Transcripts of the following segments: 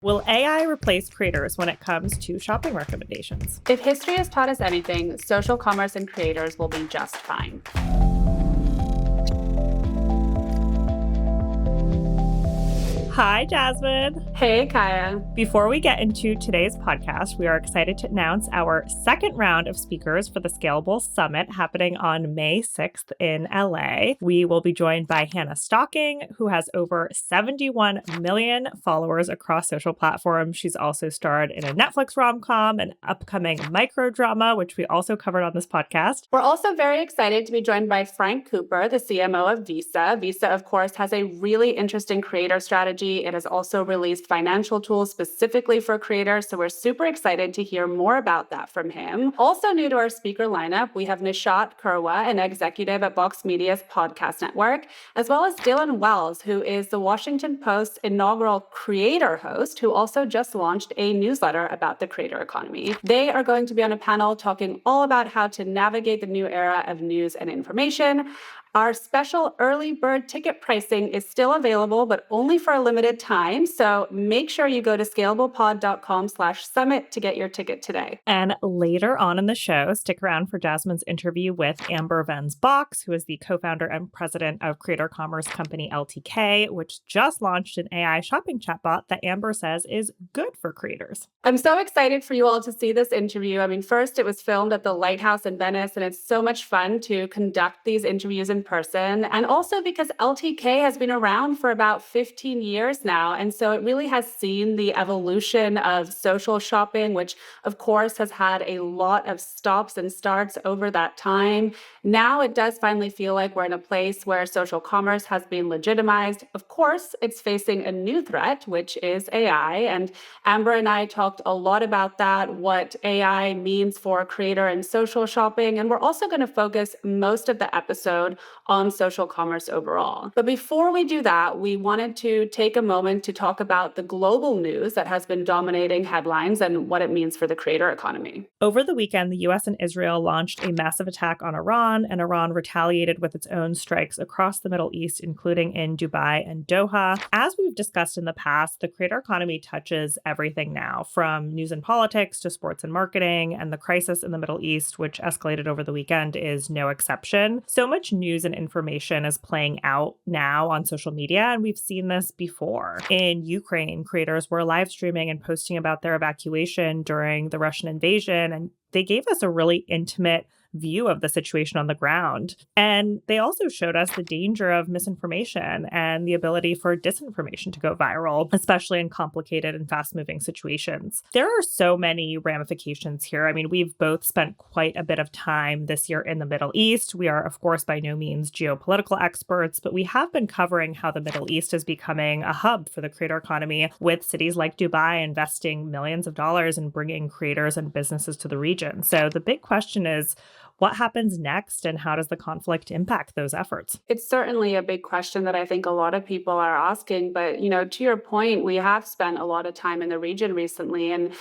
Will AI replace creators when it comes to shopping recommendations? If history has taught us anything, social commerce and creators will be just fine. Hi, Jasmine. Hey, Kaya. Before we get into today's podcast, we are excited to announce our second round of speakers for the Scalable Summit happening on May 6th in LA. We will be joined by Hannah Stocking, who has over 71 million followers across social platforms. She's also starred in a Netflix rom-com, an upcoming micro drama, which we also covered on this podcast. We're also very excited to be joined by Frank Cooper, the CMO of Visa. Visa, of course, has a really interesting creator strategy. It has also released financial tools specifically for creators, so we're super excited to hear more about that from him. Also new to our speaker lineup, we have Nishat Kurwa, an executive at Vox Media's podcast network, as well as Dylan Wells, who is the Washington Post's inaugural creator host, who also just launched a newsletter about the creator economy. They are going to be on a panel talking all about how to navigate the new era of news and information. Our special early bird ticket pricing is still available, but only for a limited time. So make sure you go to scalablepod.com/summit to get your ticket today. And later on in the show, stick around for Jasmine's interview with Amber Venz Box, who is the co-founder and president of creator commerce company LTK, which just launched an AI shopping chatbot that Amber says is good for creators. I'm so excited for you all to see this interview. I mean, first, it was filmed at the Lighthouse in Venice, and it's so much fun to conduct these interviews in person. And also because LTK has been around for about 15 years now. And so it really has seen the evolution of social shopping, which of course has had a lot of stops and starts over that time. Now it does finally feel like we're in a place where social commerce has been legitimized. Of course, it's facing a new threat, which is AI. And Amber and I talked a lot about that, what AI means for creator and social shopping. And we're also going to focus most of the episode on social commerce overall. But before we do that, we wanted to take a moment to talk about the global news that has been dominating headlines and what it means for the creator economy. Over the weekend, the US and Israel launched a massive attack on Iran, and Iran retaliated with its own strikes across the Middle East, including in Dubai and Doha. As we've discussed in the past, the creator economy touches everything now, from news and politics to sports and marketing, and the crisis in the Middle East, which escalated over the weekend, is no exception. So much news and information is playing out now on social media, and we've seen this before. In Ukraine, creators were live streaming and posting about their evacuation during the Russian invasion, and they gave us a really intimate view of the situation on the ground. And they also showed us the danger of misinformation and the ability for disinformation to go viral, especially in complicated and fast-moving situations. There are so many ramifications here. I mean, we've both spent quite a bit of time this year in the Middle East. We are, of course, by no means geopolitical experts, but we have been covering how the Middle East is becoming a hub for the creator economy, with cities like Dubai investing millions of dollars in bringing creators and businesses to the region. So the big question is, what happens next, and how does the conflict impact those efforts? It's certainly a big question that I think a lot of people are asking. But, to your point, we have spent a lot of time in the region recently. And,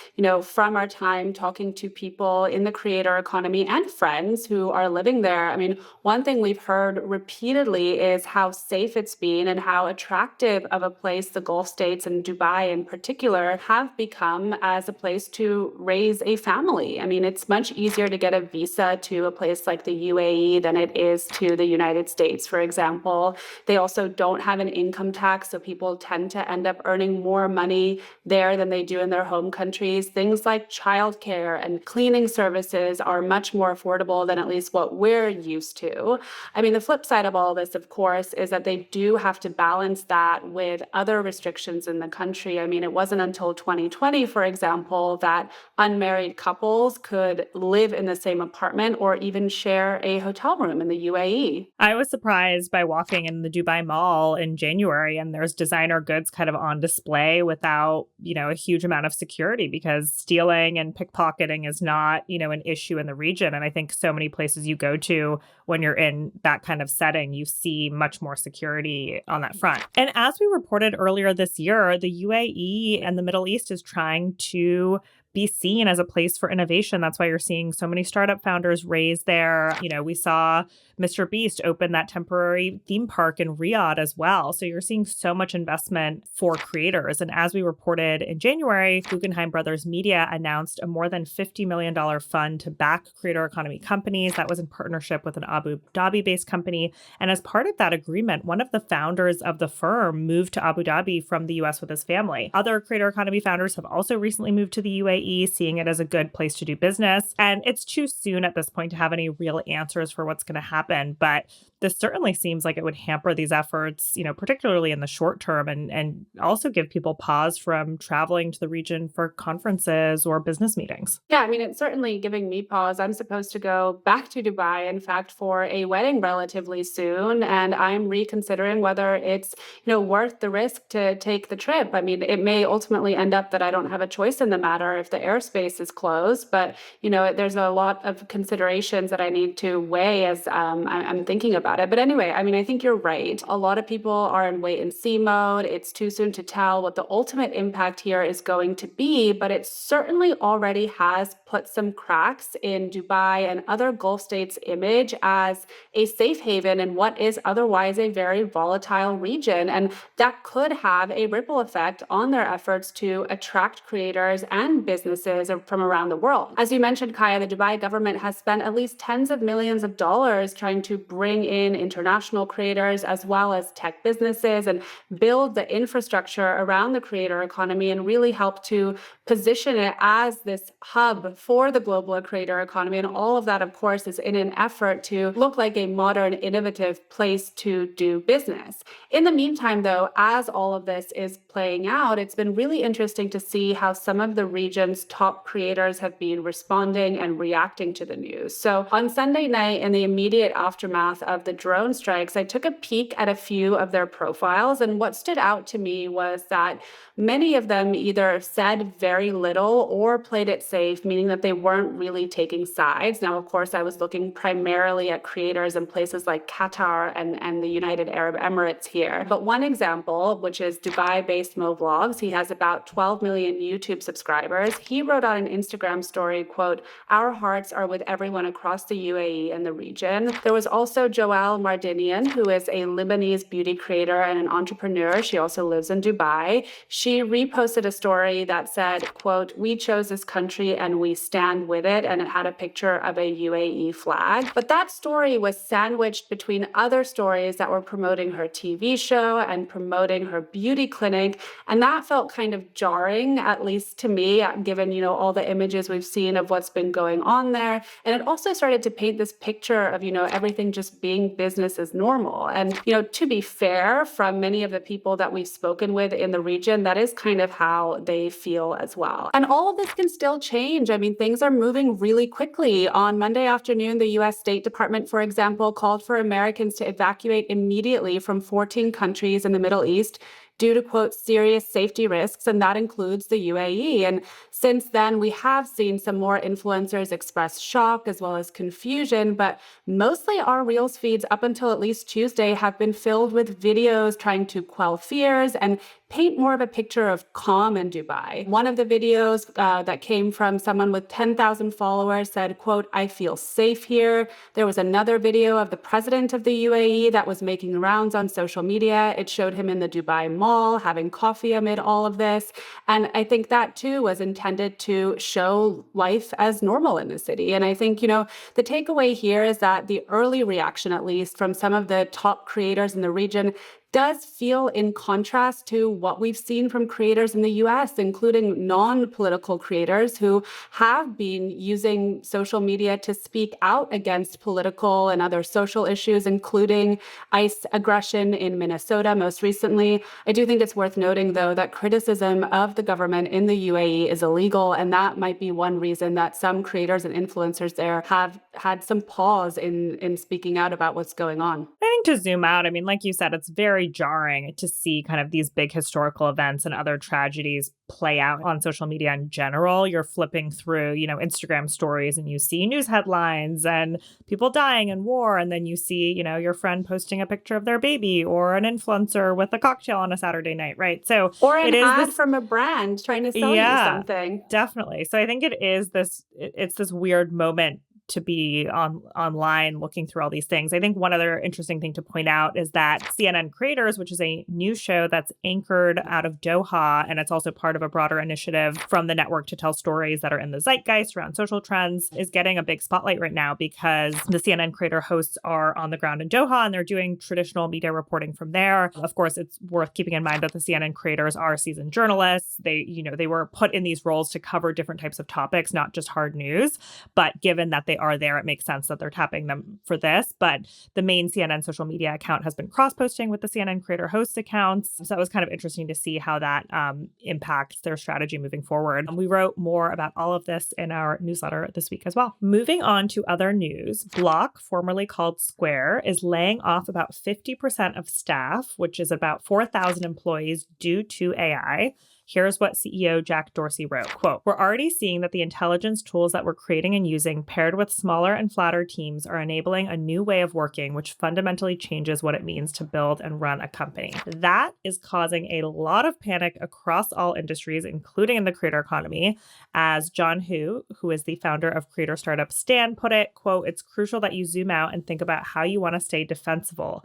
from our time talking to people in the creator economy and friends who are living there, I mean, one thing we've heard repeatedly is how safe it's been and how attractive of a place the Gulf states and Dubai in particular have become as a place to raise a family. I mean, it's much easier to get a visa to a place like the UAE than it is to the United States, for example. They also don't have an income tax, so people tend to end up earning more money there than they do in their home countries. Things like childcare and cleaning services are much more affordable than at least what we're used to. I mean, the flip side of all this, of course, is that they do have to balance that with other restrictions in the country. I mean, it wasn't until 2020, for example, that unmarried couples could live in the same apartment or even share a hotel room in the UAE. I was surprised by walking in the Dubai Mall in January, and there's designer goods kind of on display without, a huge amount of security, because stealing and pickpocketing is not, an issue in the region. And I think so many places you go to when you're in that kind of setting, you see much more security on that front. And as we reported earlier this year, the UAE and the Middle East is trying to be seen as a place for innovation. That's why you're seeing so many startup founders raise their, we saw Mr. Beast open that temporary theme park in Riyadh as well. So you're seeing so much investment for creators. And as we reported in January, Guggenheim Brothers Media announced a more than $50 million fund to back creator economy companies. That was in partnership with an Abu Dhabi-based company. And as part of that agreement, one of the founders of the firm moved to Abu Dhabi from the US with his family. Other creator economy founders have also recently moved to the UAE, seeing it as a good place to do business. And it's too soon at this point to have any real answers for what's going to happen. But this certainly seems like it would hamper these efforts, particularly in the short term, and also give people pause from traveling to the region for conferences or business meetings. Yeah, I mean, it's certainly giving me pause. I'm supposed to go back to Dubai, in fact, for a wedding relatively soon, and I'm reconsidering whether it's, worth the risk to take the trip. I mean, it may ultimately end up that I don't have a choice in the matter if the airspace is closed, but, there's a lot of considerations that I need to weigh as I'm thinking about it. But anyway, I mean, I think you're right. A lot of people are in wait and see mode. It's too soon to tell what the ultimate impact here is going to be, but it certainly already has put some cracks in Dubai and other Gulf states' image as a safe haven in what is otherwise a very volatile region. And that could have a ripple effect on their efforts to attract creators and businesses from around the world. As you mentioned, Kaya, the Dubai government has spent at least tens of millions of dollars trying to bring in international creators as well as tech businesses and build the infrastructure around the creator economy and really help to position it as this hub for the global creator economy. And all of that, of course, is in an effort to look like a modern, innovative place to do business. In the meantime, though, as all of this is playing out, it's been really interesting to see how some of the region's top creators have been responding and reacting to the news. So on Sunday night, in the immediate aftermath of the drone strikes, I took a peek at a few of their profiles. And what stood out to me was that many of them either said very little or played it safe, meaning that they weren't really taking sides. Now, of course, I was looking primarily at creators in places like Qatar and the United Arab Emirates here. But one example, which is Dubai-based Mo Vlogs, he has about 12 million YouTube subscribers. He wrote on an Instagram story, quote, "Our hearts are with everyone across the UAE and the region." There was also Joelle Mardinian, who is a Lebanese beauty creator and an entrepreneur. She also lives in Dubai. She reposted a story that said, quote, "We chose this country and we stand with it." And it had a picture of a UAE flag. But that story was sandwiched between other stories that were promoting her TV show and promoting her beauty clinic. And that felt kind of jarring, at least to me, given, all the images we've seen of what's been going on there. And it also started to paint this picture of, everything just being business as normal. And, to be fair, from many of the people that we've spoken with in the region, that is kind of how they feel as well. And all of this can still change. I mean, things are moving really quickly. On Monday afternoon, the US State Department, for example, called for Americans to evacuate immediately from 14 countries in the Middle East due to, quote, serious safety risks, and that includes the UAE. And since then, we have seen some more influencers express shock as well as confusion, but mostly our Reels feeds up until at least Tuesday have been filled with videos trying to quell fears and paint more of a picture of calm in Dubai. One of the videos that came from someone with 10,000 followers said, quote, "I feel safe here." There was another video of the president of the UAE that was making rounds on social media. It showed him in the Dubai Mall having coffee amid all of this. And I think that too was intended to show life as normal in the city. And I think, the takeaway here is that the early reaction, at least from some of the top creators in the region, does feel in contrast to what we've seen from creators in the US, including non-political creators who have been using social media to speak out against political and other social issues, including ICE aggression in Minnesota most recently. I do think it's worth noting, though, that criticism of the government in the UAE is illegal, and that might be one reason that some creators and influencers there have had some pause in speaking out about what's going on. I think to zoom out, I mean, like you said, it's very very jarring to see kind of these big historical events and other tragedies play out on social media in general. You're flipping through, Instagram stories and you see news headlines and people dying in war. And then you see, your friend posting a picture of their baby or an influencer with a cocktail on a Saturday night, right? So Or an it is ad this, from a brand trying to sell you something. definitely. So I think it's this weird moment to be online looking through all these things. I think one other interesting thing to point out is that CNN Creators, which is a news show that's anchored out of Doha, and it's also part of a broader initiative from the network to tell stories that are in the zeitgeist around social trends, is getting a big spotlight right now because the CNN Creator hosts are on the ground in Doha and they're doing traditional media reporting from there. Of course, it's worth keeping in mind that the CNN Creators are seasoned journalists. They were put in these roles to cover different types of topics, not just hard news. But given that they are there, it makes sense that they're tapping them for this. But the main CNN social media account has been cross-posting with the CNN Creator host accounts. So that was kind of interesting to see how that impacts their strategy moving forward. We wrote more about all of this in our newsletter this week as well. Moving on to other news, Block, formerly called Square, is laying off about 50% of staff, which is about 4,000 employees due to AI. Here's what CEO Jack Dorsey wrote, quote, "We're already seeing that the intelligence tools that we're creating and using paired with smaller and flatter teams are enabling a new way of working, which fundamentally changes what it means to build and run a company." That is causing a lot of panic across all industries, including in the creator economy. As John Hu, who is the founder of creator startup Stan, put it, quote, "It's crucial that you zoom out and think about how you want to stay defensible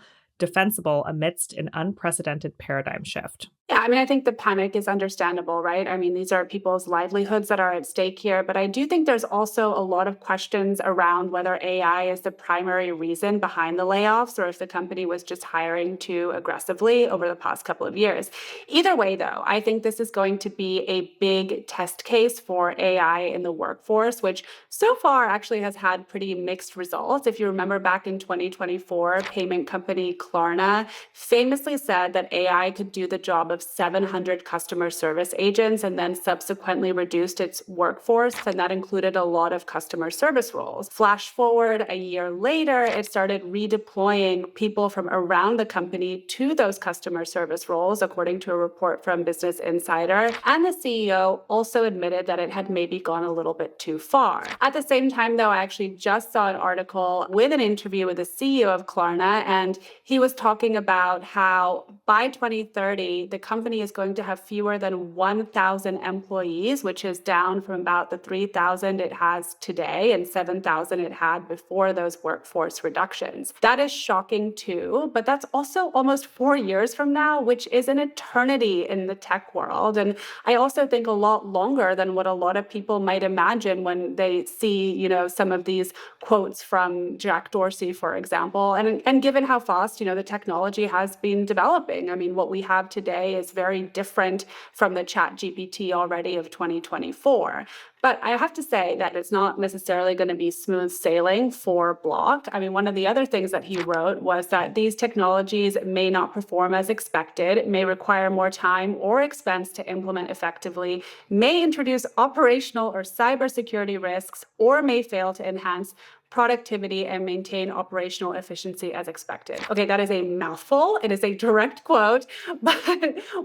amidst an unprecedented paradigm shift." Yeah, I mean, I think the panic is understandable, right? I mean, these are people's livelihoods that are at stake here. But I do think there's also a lot of questions around whether AI is the primary reason behind the layoffs or if the company was just hiring too aggressively over the past couple of years. Either way, though, I think this is going to be a big test case for AI in the workforce, which so far actually has had pretty mixed results. If you remember back in 2024, payment company Klarna famously said that AI could do the job of 700 customer service agents and then subsequently reduced its workforce. And that included a lot of customer service roles. Flash forward a year later, it started redeploying people from around the company to those customer service roles, according to a report from Business Insider. And the CEO also admitted that it had maybe gone a little bit too far. At the same time, though, I actually just saw an article with an interview with the CEO of Klarna, and he was talking about how by 2030, the company is going to have fewer than 1,000 employees, which is down from about the 3,000 it has today and 7,000 it had before those workforce reductions. That is shocking too, but that's also almost 4 years from now, which is an eternity in the tech world. And I also think a lot longer than what a lot of people might imagine when they see, some of these quotes from Jack Dorsey, for example. And given how fast, the technology has been developing. I mean, what we have today is very different from the ChatGPT already of 2024. But I have to say that it's not necessarily going to be smooth sailing for Block. I mean, one of the other things that he wrote was that these technologies may not perform as expected, may require more time or expense to implement effectively, may introduce operational or cybersecurity risks, or may fail to enhance productivity and maintain operational efficiency as expected. Okay, that is a mouthful. It is a direct quote, but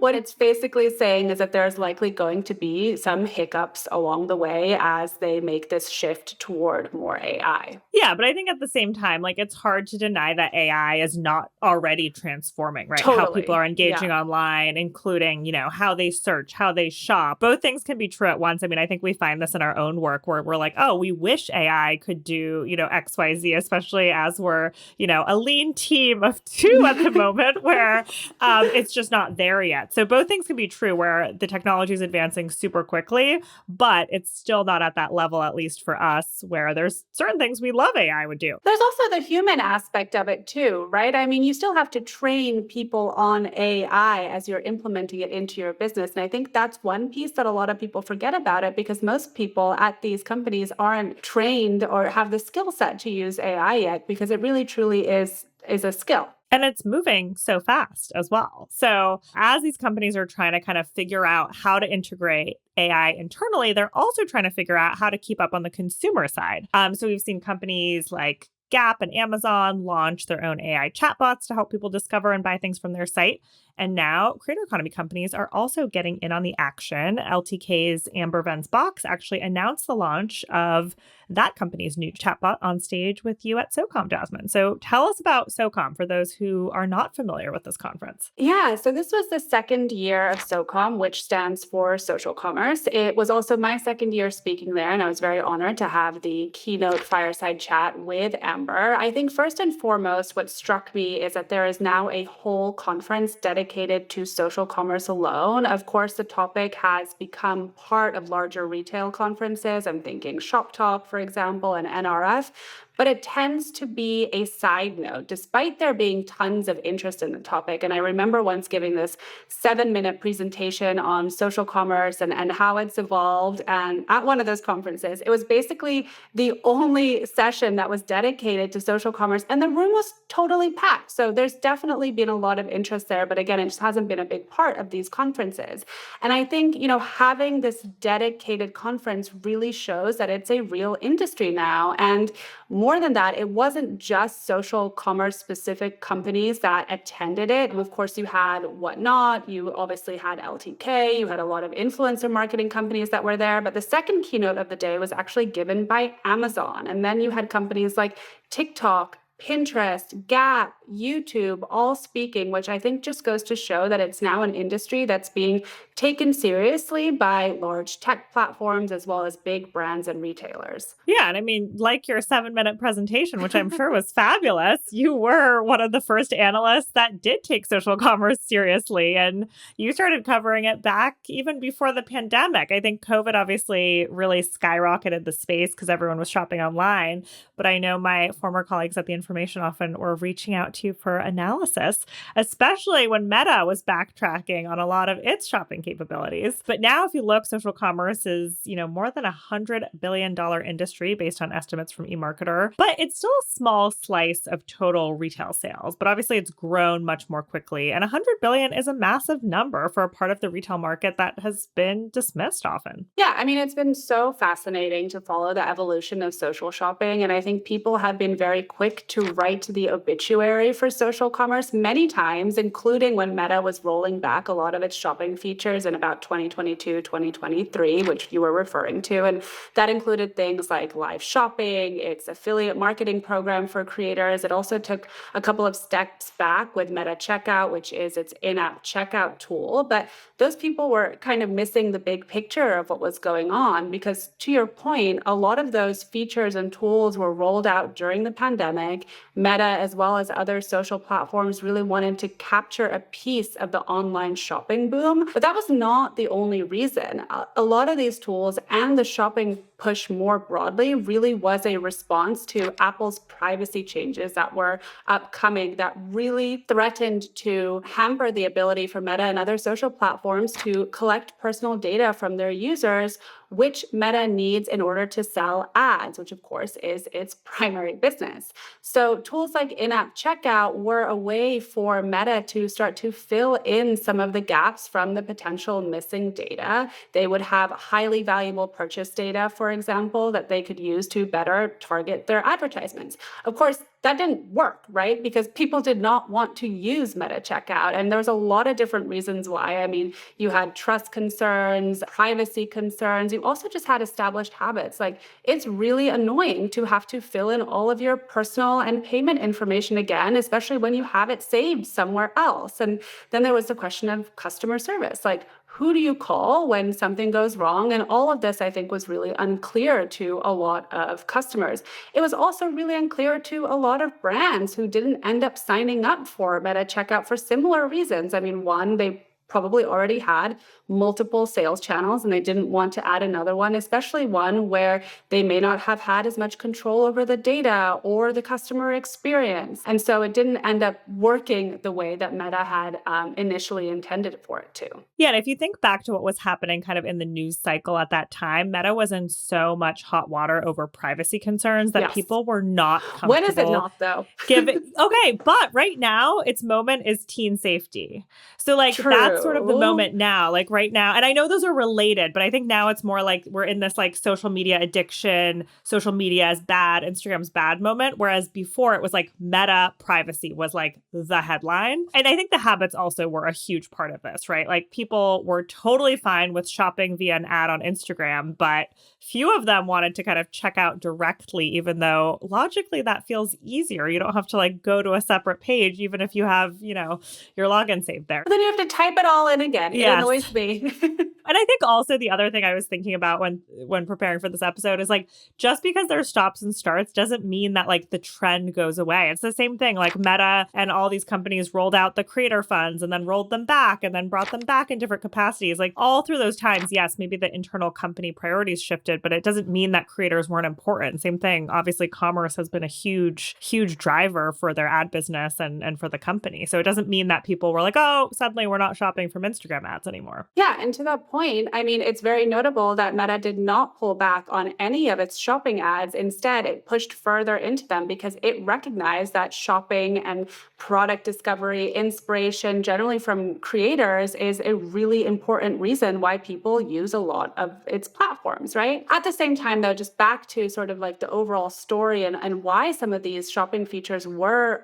what it's basically saying is that there's likely going to be some hiccups along the way as they make this shift toward more AI. Yeah, but I think at the same time, it's hard to deny that AI is not already transforming, right? Totally. How people are engaging online, including, how they search, how they shop. Both things can be true at once. I mean, I think we find this in our own work where we're like, oh, we wish AI could do, XYZ, especially as we're, a lean team of two at the moment where it's just not there yet. So both things can be true where the technology is advancing super quickly, but it's still not at that level, at least for us, where there's certain things we love AI would do. There's also the human aspect of it too, right? I mean, you still have to train people on AI as you're implementing it into your business. And I think that's one piece that a lot of people forget about it because most people at these companies aren't trained or have the skill set to use AI yet because it really truly is a skill. And it's moving so fast as well. So as these companies are trying to kind of figure out how to integrate AI internally, they're also trying to figure out how to keep up on the consumer side. So we've seen companies like Gap and Amazon launched their own AI chatbots to help people discover and buy things from their site. And now creator economy companies are also getting in on the action. LTK's Amber Venz Box actually announced the launch of that company's new chatbot on stage with you at SOCOM, Jasmine. So tell us about SOCOM for those who are not familiar with this conference. Yeah, so this was the second year of SOCOM, which stands for social commerce. It was also my second year speaking there, and I was very honored to have the keynote fireside chat with Amber. I think first and foremost, what struck me is that there is now a whole conference dedicated to social commerce alone. Of course, the topic has become part of larger retail conferences. I'm thinking Shop Talk, for example, and NRF. But it tends to be a side note, despite there being tons of interest in the topic. And I remember once giving this 7-minute presentation on social commerce and how it's evolved. And at one of those conferences, it was basically the only session that was dedicated to social commerce. And the room was totally packed. So there's definitely been a lot of interest there. But again, it just hasn't been a big part of these conferences. And I think, having this dedicated conference really shows that it's a real industry now. And more than that, it wasn't just social commerce specific companies that attended it. Of course, you had Whatnot, you obviously had LTK, you had a lot of influencer marketing companies that were there. But the second keynote of the day was actually given by Amazon. And then you had companies like TikTok, Pinterest, Gap, YouTube, all speaking, which I think just goes to show that it's now an industry that's being taken seriously by large tech platforms as well as big brands and retailers. Yeah. And I mean, like your 7-minute presentation, which I'm sure was fabulous, you were one of the first analysts that did take social commerce seriously. And you started covering it back even before the pandemic. I think COVID obviously really skyrocketed the space because everyone was shopping online. But I know my former colleagues at the information often were reaching out to you for analysis, especially when Meta was backtracking on a lot of its shopping capabilities. But now if you look, social commerce is, more than $100 billion industry based on estimates from eMarketer, but it's still a small slice of total retail sales. But obviously it's grown much more quickly. And 100 billion is a massive number for a part of the retail market that has been dismissed often. Yeah, I mean, it's been so fascinating to follow the evolution of social shopping. And I think people have been very quick to write the obituary for social commerce many times, including when Meta was rolling back a lot of its shopping features in about 2022, 2023, which you were referring to. And that included things like live shopping, its affiliate marketing program for creators. It also took a couple of steps back with Meta Checkout, which is its in-app checkout tool. But those people were kind of missing the big picture of what was going on because, to your point, a lot of those features and tools were rolled out during the pandemic. Meta, as well as other social platforms, really wanted to capture a piece of the online shopping boom. But that was not the only reason. A lot of these tools and the shopping push more broadly really was a response to Apple's privacy changes that were upcoming that really threatened to hamper the ability for Meta and other social platforms to collect personal data from their users, which Meta needs in order to sell ads, which of course is its primary business. So tools like in-app checkout were a way for Meta to start to fill in some of the gaps from the potential missing data. They would have highly valuable purchase data, for example, that they could use to better target their advertisements. Of course, that didn't work, right? Because people did not want to use Meta Checkout. And there's a lot of different reasons why. I mean, you had trust concerns, privacy concerns. You also just had established habits. Like, it's really annoying to have to fill in all of your personal and payment information again, especially when you have it saved somewhere else. And then there was the question of customer service. Like, who do you call when something goes wrong? And all of this, I think, was really unclear to a lot of customers. It was also really unclear to a lot of brands who didn't end up signing up for Meta Checkout for similar reasons. I mean, one, they probably already had multiple sales channels and they didn't want to add another one, especially one where they may not have had as much control over the data or the customer experience. And so it didn't end up working the way that Meta had initially intended for it to. Yeah, and if you think back to what was happening kind of in the news cycle at that time, Meta was in so much hot water over privacy concerns that people were not comfortable. When is it not, though? Okay, but right now its moment is teen safety. So like True. That's that's sort of the moment now, like right now. And I know those are related, but I think now it's more like we're in this like social media addiction, social media is bad, Instagram's bad moment. Whereas before it was like meta privacy was like the headline. And I think the habits also were a huge part of this, right? Like people were totally fine with shopping via an ad on Instagram, but few of them wanted to kind of check out directly, even though logically that feels easier. You don't have to like go to a separate page, even if you have, your login saved there. Then you have to type it all in again. It annoys me. And I think also the other thing I was thinking about when preparing for this episode is like, just because there's stops and starts doesn't mean that like the trend goes away. It's the same thing. Like Meta and all these companies rolled out the creator funds and then rolled them back and then brought them back in different capacities. Like all through those times, yes, maybe the internal company priorities shifted, but it doesn't mean that creators weren't important. Same thing. Obviously, commerce has been a huge, huge driver for their ad business and for the company. So it doesn't mean that people were like, oh, suddenly we're not shopping from Instagram ads anymore. Yeah. And to that point, I mean, it's very notable that Meta did not pull back on any of its shopping ads. Instead, it pushed further into them because it recognized that shopping and product discovery, inspiration, generally from creators, is a really important reason why people use a lot of its platforms, right? At the same time, though, just back to sort of like the overall story and why some of these shopping features were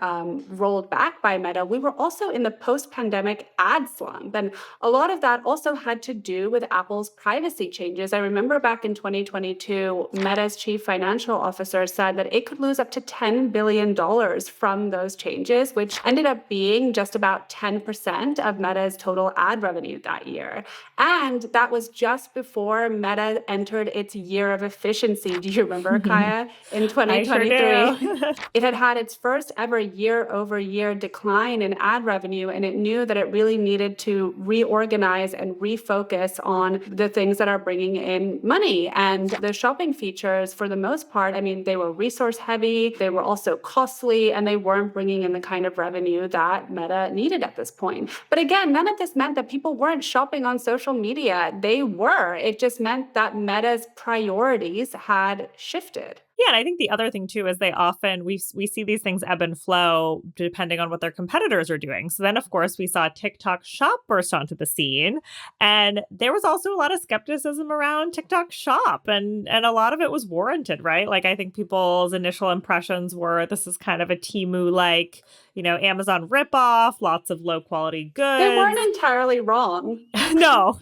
rolled back by Meta, we were also in the post-pandemic ad slump. And a lot of that also had to do with Apple's privacy changes. I remember back in 2022, Meta's chief financial officer said that it could lose up to $10 billion from those changes, which ended up being just about 10% of Meta's total ad revenue that year. And that was just before Meta entered its year of efficiency. Do you remember, Kaya? In 2023, I sure do. it had had its first ever year-over-year decline in ad revenue, and it knew that it really needed to reorganize and refocus on the things that are bringing in money. And the shopping features, for the most part, I mean, they were resource heavy, they were also costly, and they weren't bringing in the kind of revenue that Meta needed at this point. But again, none of this meant that people weren't shopping on social media. They were. It just meant that Meta's priorities had shifted. Yeah, and I think the other thing too is they often we see these things ebb and flow depending on what their competitors are doing. So then, of course, we saw TikTok Shop burst onto the scene, and there was also a lot of skepticism around TikTok Shop, and a lot of it was warranted, right? Like I think people's initial impressions were this is kind of a Temu like, Amazon ripoff, lots of low quality goods. They weren't entirely wrong. No,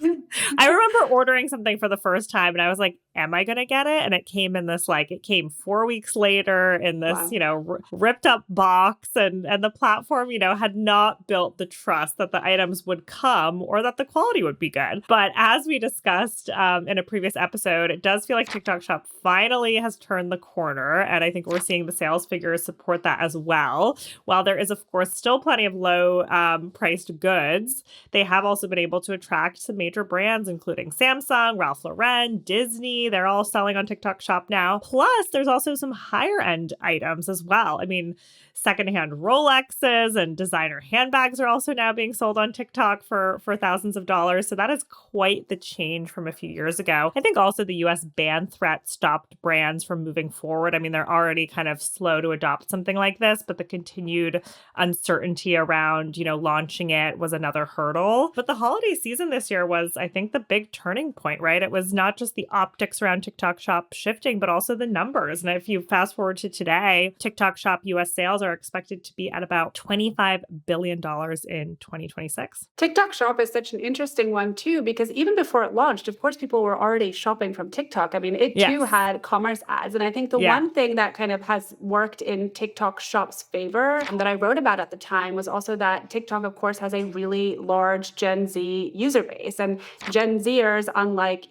I remember ordering something for the first time, and I was like, am I going to get it? And it came in this, it came 4 weeks later in this, Wow. ripped up box. And the platform, had not built the trust that the items would come or that the quality would be good. But as we discussed in a previous episode, it does feel like TikTok Shop finally has turned the corner. And I think we're seeing the sales figures support that as well. While there is, of course, still plenty of low priced goods, they have also been able to attract some major brands, including Samsung, Ralph Lauren, Disney. They're all selling on TikTok Shop now. Plus, there's also some higher end items as well. I mean, secondhand Rolexes and designer handbags are also now being sold on TikTok for thousands of dollars. So that is quite the change from a few years ago. I think also the US ban threat stopped brands from moving forward. I mean, they're already kind of slow to adopt something like this, but the continued uncertainty around, launching it was another hurdle. But the holiday season this year was, I think, the big turning point, right? It was not just the optics around TikTok Shop shifting, but also the numbers. And if you fast forward to today, TikTok Shop US sales are expected to be at about $25 billion in 2026. TikTok Shop is such an interesting one too, because even before it launched, of course, people were already shopping from TikTok. I mean, it too had commerce ads. And I think the one thing that kind of has worked in TikTok Shop's favor and that I wrote about at the time was also that TikTok, of course, has a really large Gen Z user base. And Gen Zers, unlike,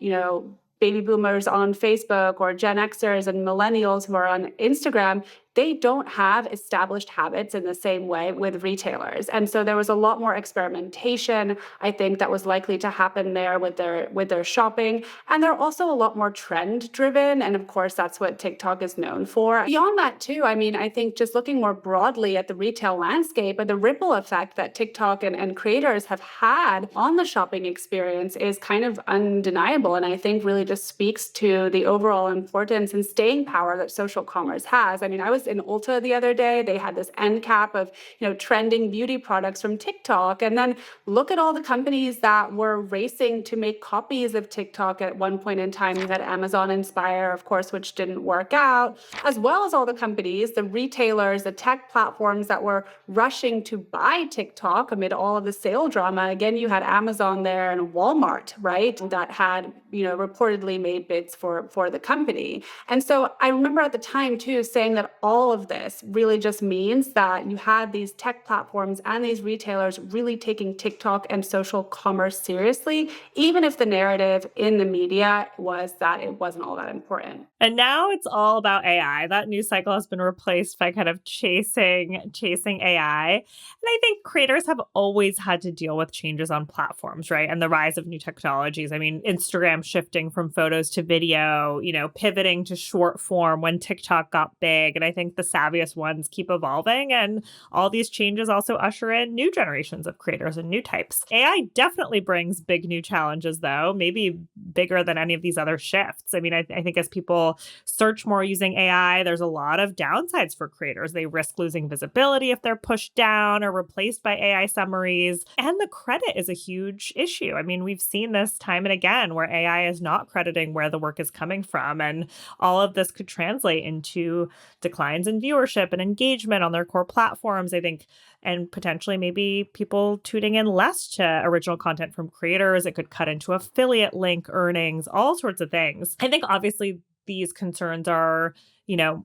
baby boomers on Facebook or Gen Xers and millennials who are on Instagram, they don't have established habits in the same way with retailers. And so there was a lot more experimentation, I think, that was likely to happen there with their shopping. And they're also a lot more trend driven. And of course, that's what TikTok is known for. Beyond that too, I mean, I think just looking more broadly at the retail landscape and the ripple effect that TikTok and creators have had on the shopping experience is kind of undeniable. And I think really just speaks to the overall importance and staying power that social commerce has. I mean, I was was in Ulta the other day. They had this end cap of, trending beauty products from TikTok. And then look at all the companies that were racing to make copies of TikTok at one point in time. You had Amazon Inspire, of course, which didn't work out, as well as all the companies, the retailers, the tech platforms that were rushing to buy TikTok amid all of the sale drama. Again, you had Amazon there and Walmart, right, that had, reportedly made bids for the company. And so I remember at the time too saying that all of this really just means that you had these tech platforms and these retailers really taking TikTok and social commerce seriously, even if the narrative in the media was that it wasn't all that important. And now it's all about AI. That news cycle has been replaced by kind of chasing AI. And I think creators have always had to deal with changes on platforms, right? And the rise of new technologies. I mean, Instagram shifting from photos to video, pivoting to short form when TikTok got big. And I think the savviest ones keep evolving. And all these changes also usher in new generations of creators and new types. AI definitely brings big new challenges, though, maybe bigger than any of these other shifts. I mean, I think as people search more using AI, there's a lot of downsides for creators. They risk losing visibility if they're pushed down or replaced by AI summaries. And the credit is a huge issue. I mean, we've seen this time and again where AI is not crediting where the work is coming from. And all of this could translate into declines in viewership and engagement on their core platforms, I think, and potentially maybe people tuning in less to original content from creators. It could cut into affiliate link earnings, all sorts of things. I think obviously these concerns are,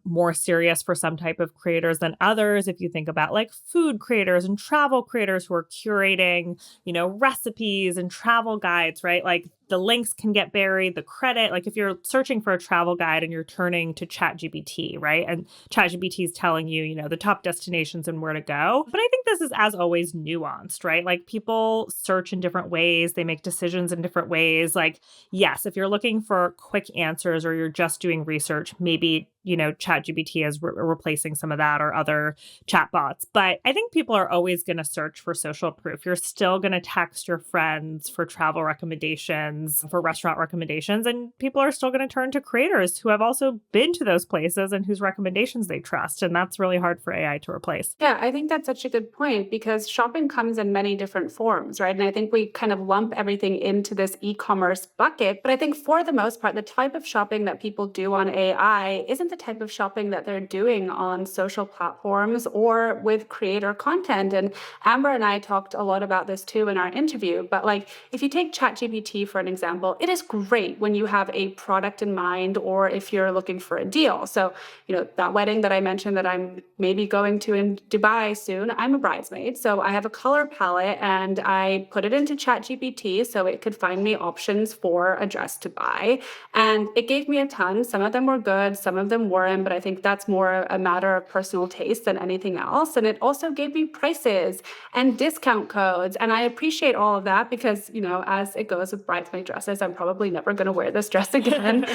more serious for some type of creators than others. If you think about like food creators and travel creators who are curating, recipes and travel guides, right? Like the links can get buried, the credit, like if you're searching for a travel guide and you're turning to ChatGPT, right? And ChatGPT is telling you, the top destinations and where to go. But I think this is, as always, nuanced, right? Like people search in different ways, they make decisions in different ways. Like, yes, if you're looking for quick answers or you're just doing research, maybe ChatGPT is replacing some of that or other chatbots. But I think people are always going to search for social proof. You're still going to text your friends for travel recommendations, for restaurant recommendations, and people are still going to turn to creators who have also been to those places and whose recommendations they trust. And that's really hard for AI to replace. Yeah, I think that's such a good point because shopping comes in many different forms, right? And I think we kind of lump everything into this e-commerce bucket. But I think for the most part, the type of shopping that people do on AI isn't the type of shopping that they're doing on social platforms or with creator content. And Amber and I talked a lot about this too in our interview. But like, if you take ChatGPT for an example, it is great when you have a product in mind or if you're looking for a deal. So, that wedding that I mentioned that I'm maybe going to in Dubai soon, I'm a bridesmaid. So I have a color palette and I put it into ChatGPT so it could find me options for a dress to buy. And it gave me a ton. Some of them were good, some of them weren't, but I think that's more a matter of personal taste than anything else. And it also gave me prices and discount codes. And I appreciate all of that because, as it goes with bridesmaid dresses, I'm probably never going to wear this dress again.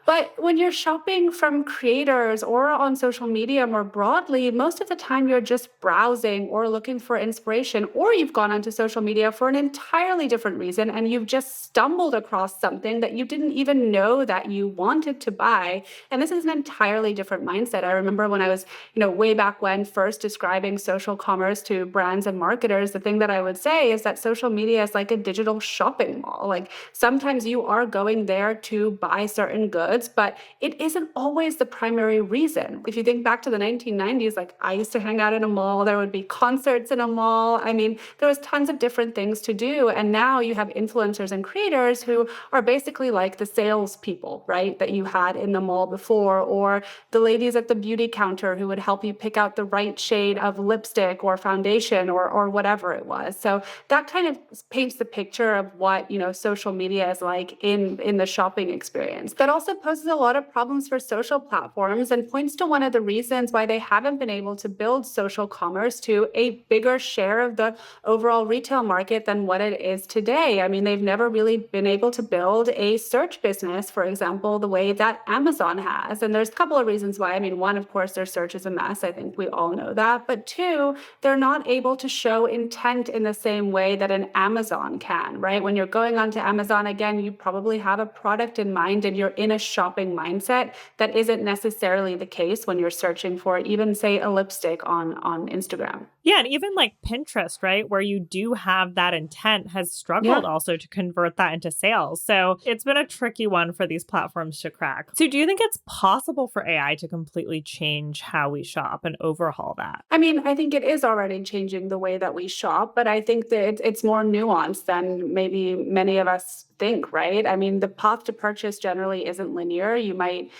But when you're shopping from creators or on social media more broadly, most of the time you're just browsing or looking for inspiration, or you've gone onto social media for an entirely different reason and you've just stumbled across something that you didn't even know that you wanted to buy. And this is an entirely different mindset. I remember when I was, way back when first describing social commerce to brands and marketers, the thing that I would say is that social media is like a digital shopping mall. Like sometimes you are going there to buy certain goods, but it isn't always the primary reason. If you think back to the 1990s, like I used to hang out in a mall, there would be concerts in a mall. I mean, there was tons of different things to do. And now you have influencers and creators who are basically like the salespeople, right, that you had in the mall before, or the ladies at the beauty counter who would help you pick out the right shade of lipstick or foundation or whatever it was. So that kind of paints the picture of what, social media is like in the shopping experience. That also poses a lot of problems for social platforms and points to one of the reasons why they haven't been able to build social commerce to a bigger share of the overall retail market than what it is today. I mean, they've never really been able to build a search business, for example, the way that Amazon has. And there's a couple of reasons why. I mean, one, of course, their search is a mess. I think we all know that. But two, they're not able to show intent in the same way that an Amazon can, right? When you're going onto Amazon, again, you probably have a product in mind and you're in a shopping mindset. That isn't necessarily the case when you're searching for even, say, a lipstick on Instagram. Yeah, and even like Pinterest, right, where you do have that intent, has struggled Yeah. also to convert that into sales. So it's been a tricky one for these platforms to crack. So do you think it's possible for AI to completely change how we shop and overhaul that? I mean, I think it is already changing the way that we shop, but I think that it's more nuanced than maybe many of us think, right? I mean, the path to purchase generally isn't linear. You might,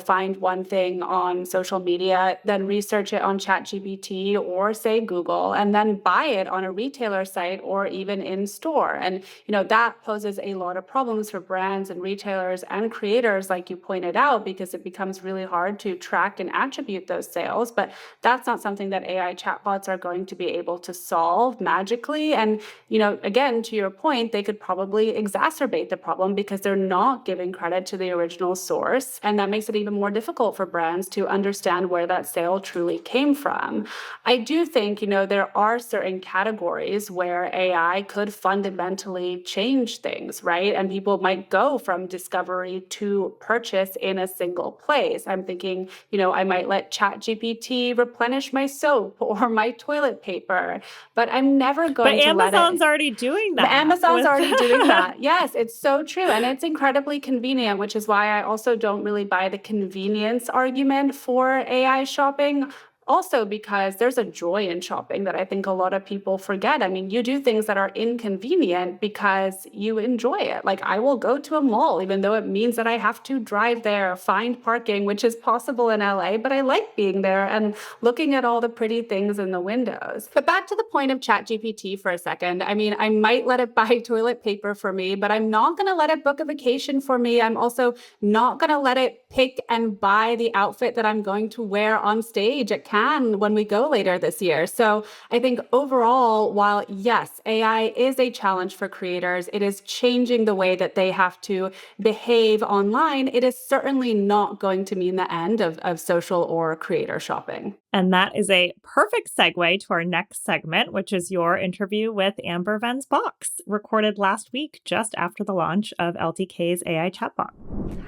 find one thing on social media, then research it on ChatGPT or say Google, and then buy it on a retailer site or even in store. And, that poses a lot of problems for brands and retailers and creators, like you pointed out, because it becomes really hard to track and attribute those sales. But that's not something that AI chatbots are going to be able to solve magically. And, again, to your point, they could probably exacerbate the problem because they're not giving credit to the original source. And that makes it even more difficult for brands to understand where that sale truly came from. I do think, there are certain categories where AI could fundamentally change things, right? And people might go from discovery to purchase in a single place. I'm thinking, I might let ChatGPT replenish my soap or my toilet paper, but I'm never But going to let it. Amazon's already doing that. Amazon's already doing that. Yes, it's so true. And it's incredibly convenient, which is why I also don't really buy the convenience argument for AI shopping. Also, because there's a joy in shopping that I think a lot of people forget. I mean, you do things that are inconvenient because you enjoy it. Like, I will go to a mall, even though it means that I have to drive there, find parking, which is possible in LA, but I like being there and looking at all the pretty things in the windows. But back to the point of ChatGPT for a second. I mean, I might let it buy toilet paper for me, but I'm not going to let it book a vacation for me. I'm also not going to let it pick and buy the outfit that I'm going to wear on stage at Cannes when we go later this year. So I think overall, while yes, AI is a challenge for creators, it is changing the way that they have to behave online. It is certainly not going to mean the end of social or creator shopping. And that is a perfect segue to our next segment, which is your interview with Amber Venz Box, recorded last week just after the launch of LTK's AI chatbot.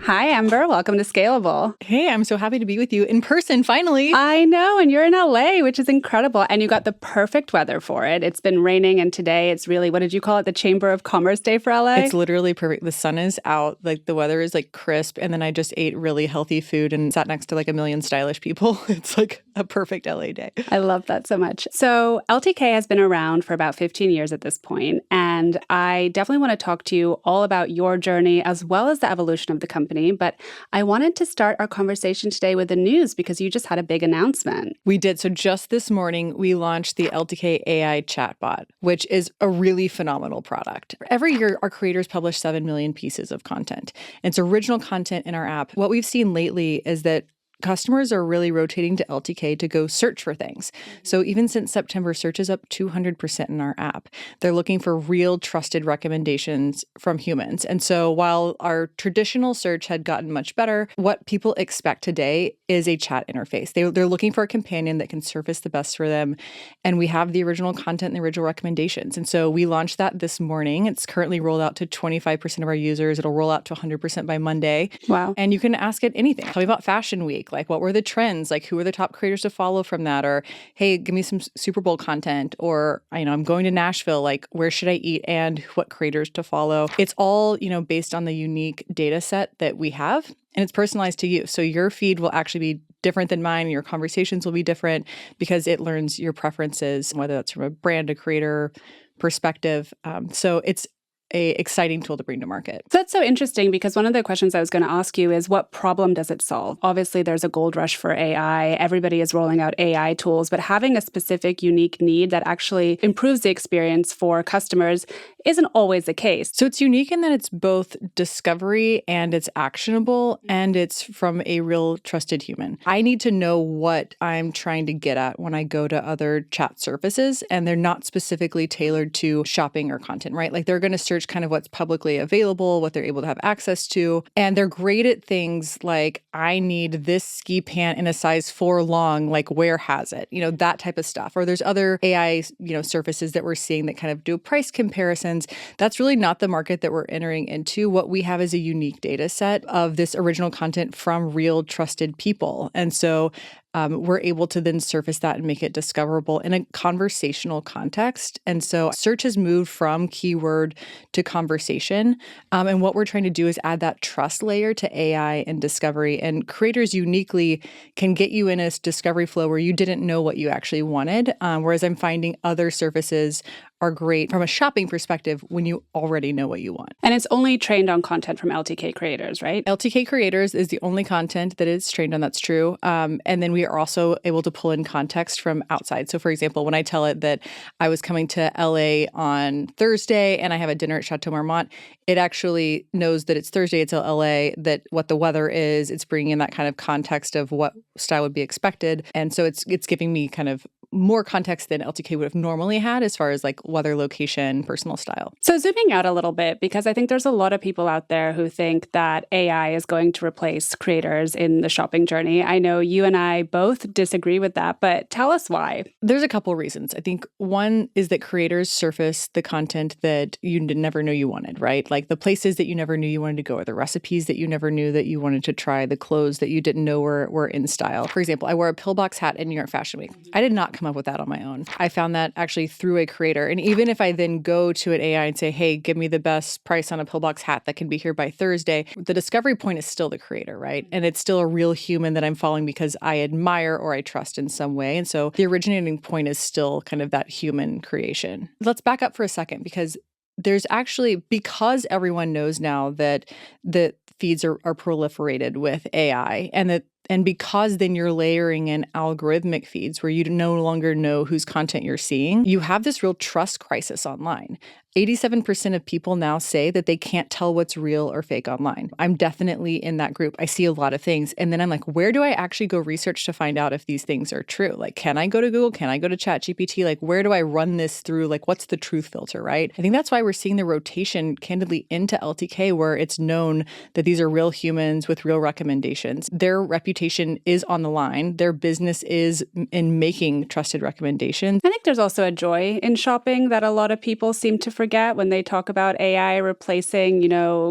Hi, Amber. Welcome to Scalable. Hey, I'm so happy to be with you in person, finally. I know, and you're in LA, which is incredible. And you got the perfect weather for it. It's been raining, and today it's really, what did you call it? The Chamber of Commerce Day for LA? It's literally perfect. The sun is out, like the weather is like crisp, and then I just ate really healthy food and sat next to like a million stylish people. It's like a perfect LA day. I love that so much. So LTK has been around for about 15 years at this point, and I definitely want to talk to you all about your journey as well as the evolution of the company. But I wanted to start our conversation today with the news because you just had a big announcement. We did. So just this morning, we launched the LTK AI chatbot, which is a really phenomenal product. Every year, our creators publish 7 million pieces of content. It's original content in our app. What we've seen lately is that customers are really rotating to LTK to go search for things. So even since September, search is up 200% in our app. They're looking for real trusted recommendations from humans. And so while our traditional search had gotten much better, what people expect today is a chat interface. They're looking for a companion that can surface the best for them. And we have the original content and the original recommendations. And so we launched that this morning. It's currently rolled out to 25% of our users. It'll roll out to 100% by Monday. Wow. And you can ask it anything. Tell me about Fashion Week. Like, what were the trends? Like, who are the top creators to follow from that? Or, hey, give me some Super Bowl content. Or, I'm going to Nashville. Like, where should I eat and what creators to follow? It's all, based on the unique data set that we have. And it's personalized to you. So your feed will actually be different than mine. And your conversations will be different because it learns your preferences, whether that's from a brand, a creator perspective. So it's a exciting tool to bring to market. That's so interesting because one of the questions I was going to ask you is what problem does it solve? Obviously, there's a gold rush for AI. Everybody is rolling out AI tools, but having a specific, unique need that actually improves the experience for customers isn't always the case. So it's unique in that it's both discovery and it's actionable and it's from a real trusted human. I need to know what I'm trying to get at when I go to other chat surfaces, and they're not specifically tailored to shopping or content, right? Like they're going to search search kind of what's publicly available, what they're able to have access to. And they're great at things like, I need this ski pant in a size 4 long, like where has it? That type of stuff. Or there's other AI, surfaces that we're seeing that kind of do price comparisons. That's really not the market that we're entering into. What we have is a unique data set of this original content from real trusted people. And so we're able to then surface that and make it discoverable in a conversational context. And so search has moved from keyword to conversation. And what we're trying to do is add that trust layer to AI and discovery. And creators uniquely can get you in a discovery flow where you didn't know what you actually wanted. Whereas I'm finding other surfaces are great from a shopping perspective when you already know what you want. And it's only trained on content from LTK creators, right? LTK creators is the only content that it's trained on. That's true. And then we are also able to pull in context from outside. So for example, when I tell it that I was coming to LA on Thursday and I have a dinner at Chateau Marmont, it actually knows that it's Thursday, it's LA, that what the weather is. It's bringing in that kind of context of what style would be expected. And so it's giving me kind of more context than LTK would have normally had as far as like weather, location, personal style. So zooming out a little bit, because I think there's a lot of people out there who think that AI is going to replace creators in the shopping journey. I know you and I both disagree with that, but tell us why. There's a couple reasons. I think one is that creators surface the content that you never knew you wanted, right? Like the places that you never knew you wanted to go, or the recipes that you never knew that you wanted to try, the clothes that you didn't know were in style. For example, I wore a pillbox hat in New York Fashion Week. I did not come up with that on my own. I found that actually through a creator. And even if I then go to an AI and say, hey, give me the best price on a pillbox hat that can be here by Thursday, the discovery point is still the creator, right? And it's still a real human that I'm following because I admire or I trust in some way. And so the originating point is still kind of that human creation. Let's back up for a second, because there's actually, because everyone knows now that the feeds are proliferated with AI, and because then you're layering in algorithmic feeds where you no longer know whose content you're seeing, you have this real trust crisis online. 87% of people now say that they can't tell what's real or fake online. I'm definitely in that group. I see a lot of things. And then I'm like, where do I actually go research to find out if these things are true? Like, can I go to Google? Can I go to ChatGPT? Like, where do I run this through? Like, what's the truth filter, right? I think that's why we're seeing the rotation candidly into LTK, where it's known that these are real humans with real recommendations. Their reputation is on the line. Their business is in making trusted recommendations. I think there's also a joy in shopping that a lot of people seem to forget when they talk about AI replacing,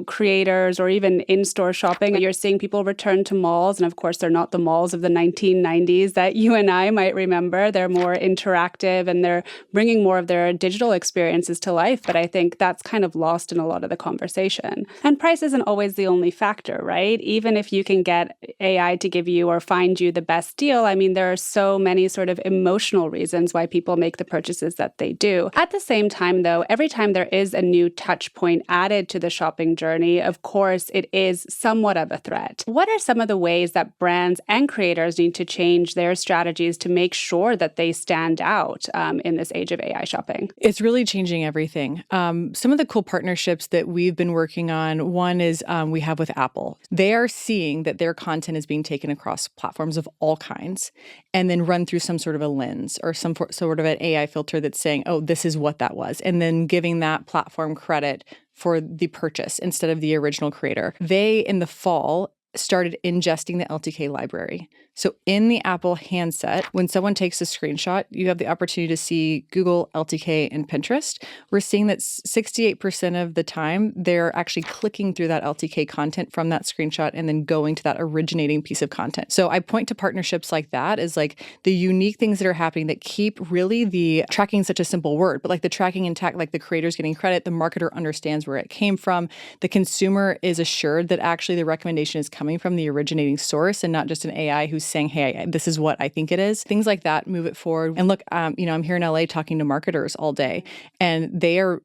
creators or even in-store shopping. You're seeing people return to malls. And of course, they're not the malls of the 1990s that you and I might remember. They're more interactive and they're bringing more of their digital experiences to life. But I think that's kind of lost in a lot of the conversation. And price isn't always the only factor, right? Even if you can get AI to give you or find you the best deal, I mean, there are so many sort of emotional reasons why people make the purchases that they do. At the same time, though, every time there is a new touch point added to the shopping journey, of course, it is somewhat of a threat. What are some of the ways that brands and creators need to change their strategies to make sure that they stand out in this age of AI shopping? It's really changing everything. Some of the cool partnerships that we've been working on, one is we have with Apple. They are seeing that their content is being taken across platforms of all kinds and then run through some sort of a lens or some sort of an AI filter that's saying, oh, this is what that was, and then giving that platform credit for the purchase instead of the original creator. They, in the fall, started ingesting the LTK library. So in the Apple handset, when someone takes a screenshot, you have the opportunity to see Google, LTK, and Pinterest. We're seeing that 68% of the time, they're actually clicking through that LTK content from that screenshot and then going to that originating piece of content. So I point to partnerships like that as like the unique things that are happening that keep really the tracking such a simple word, but like the tracking intact, like the creator's getting credit, the marketer understands where it came from, the consumer is assured that actually the recommendation is coming from the originating source and not just an AI who's saying, hey, this is what I think it is. Things like that move it forward. And look, I'm here in LA talking to marketers all day, and they are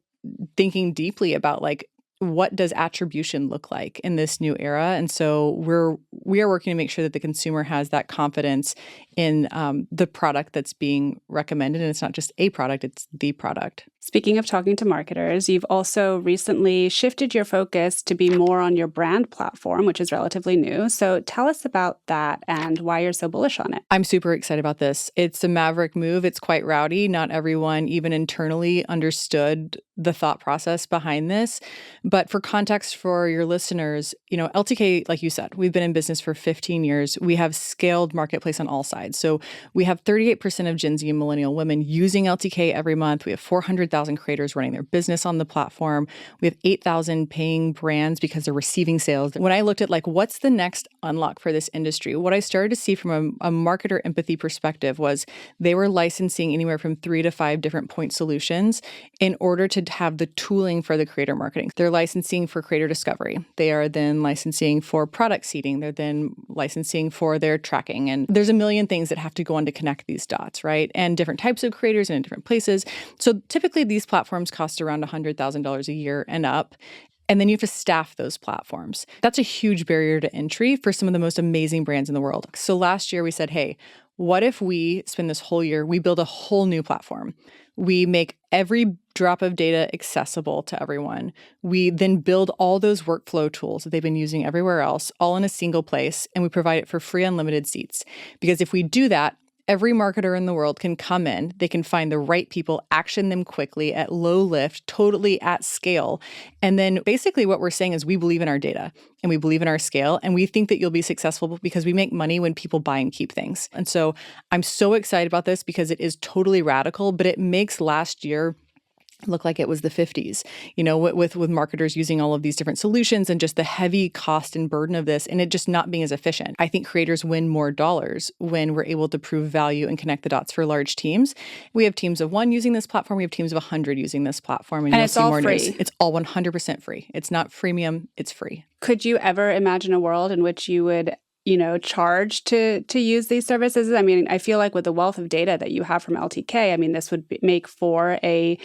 thinking deeply about like, what does attribution look like in this new era? And so we are working to make sure that the consumer has that confidence in the product that's being recommended. And it's not just a product, it's the product. Speaking of talking to marketers, you've also recently shifted your focus to be more on your brand platform, which is relatively new. So tell us about that and why you're so bullish on it. I'm super excited about this. It's a maverick move. It's quite rowdy. Not everyone, even internally, understood the thought process behind this. But for context for your listeners, LTK, like you said, we've been in business for 15 years. We have scaled marketplace on all sides. So we have 38% of Gen Z and millennial women using LTK every month. We have 400,000 creators running their business on the platform. We have 8,000 paying brands because they're receiving sales. When I looked at what's the next unlock for this industry, what I started to see from a marketer empathy perspective was they were licensing anywhere from 3 to 5 different point solutions in order to have the tooling for the creator marketing. They're licensing for creator discovery. They are then licensing for product seeding. They're then licensing for their tracking. And there's a million things that have to go on to connect these dots, right? And different types of creators and in different places. So typically these platforms cost around $100,000 a year and up. And then you have to staff those platforms. That's a huge barrier to entry for some of the most amazing brands in the world. So last year we said, hey, what if we spend this whole year, we build a whole new platform. We make every drop of data accessible to everyone. We then build all those workflow tools that they've been using everywhere else, all in a single place, and we provide it for free unlimited seats. Because if we do that, every marketer in the world can come in, they can find the right people, action them quickly at low lift, totally at scale. And then basically what we're saying is we believe in our data and we believe in our scale. And we think that you'll be successful because we make money when people buy and keep things. And so I'm so excited about this because it is totally radical, but it makes last year look like it was the 50s, with marketers using all of these different solutions and just the heavy cost and burden of this and it just not being as efficient. I think creators win more dollars when we're able to prove value and connect the dots for large teams. We have teams of 1 using this platform. We have teams of 100 using this platform. And you'll it's see all more free. news. It's all 100% free. It's not freemium. It's free. Could you ever imagine a world in which you would charge to use these services? I mean, I feel like with the wealth of data that you have from LTK, this would make for a,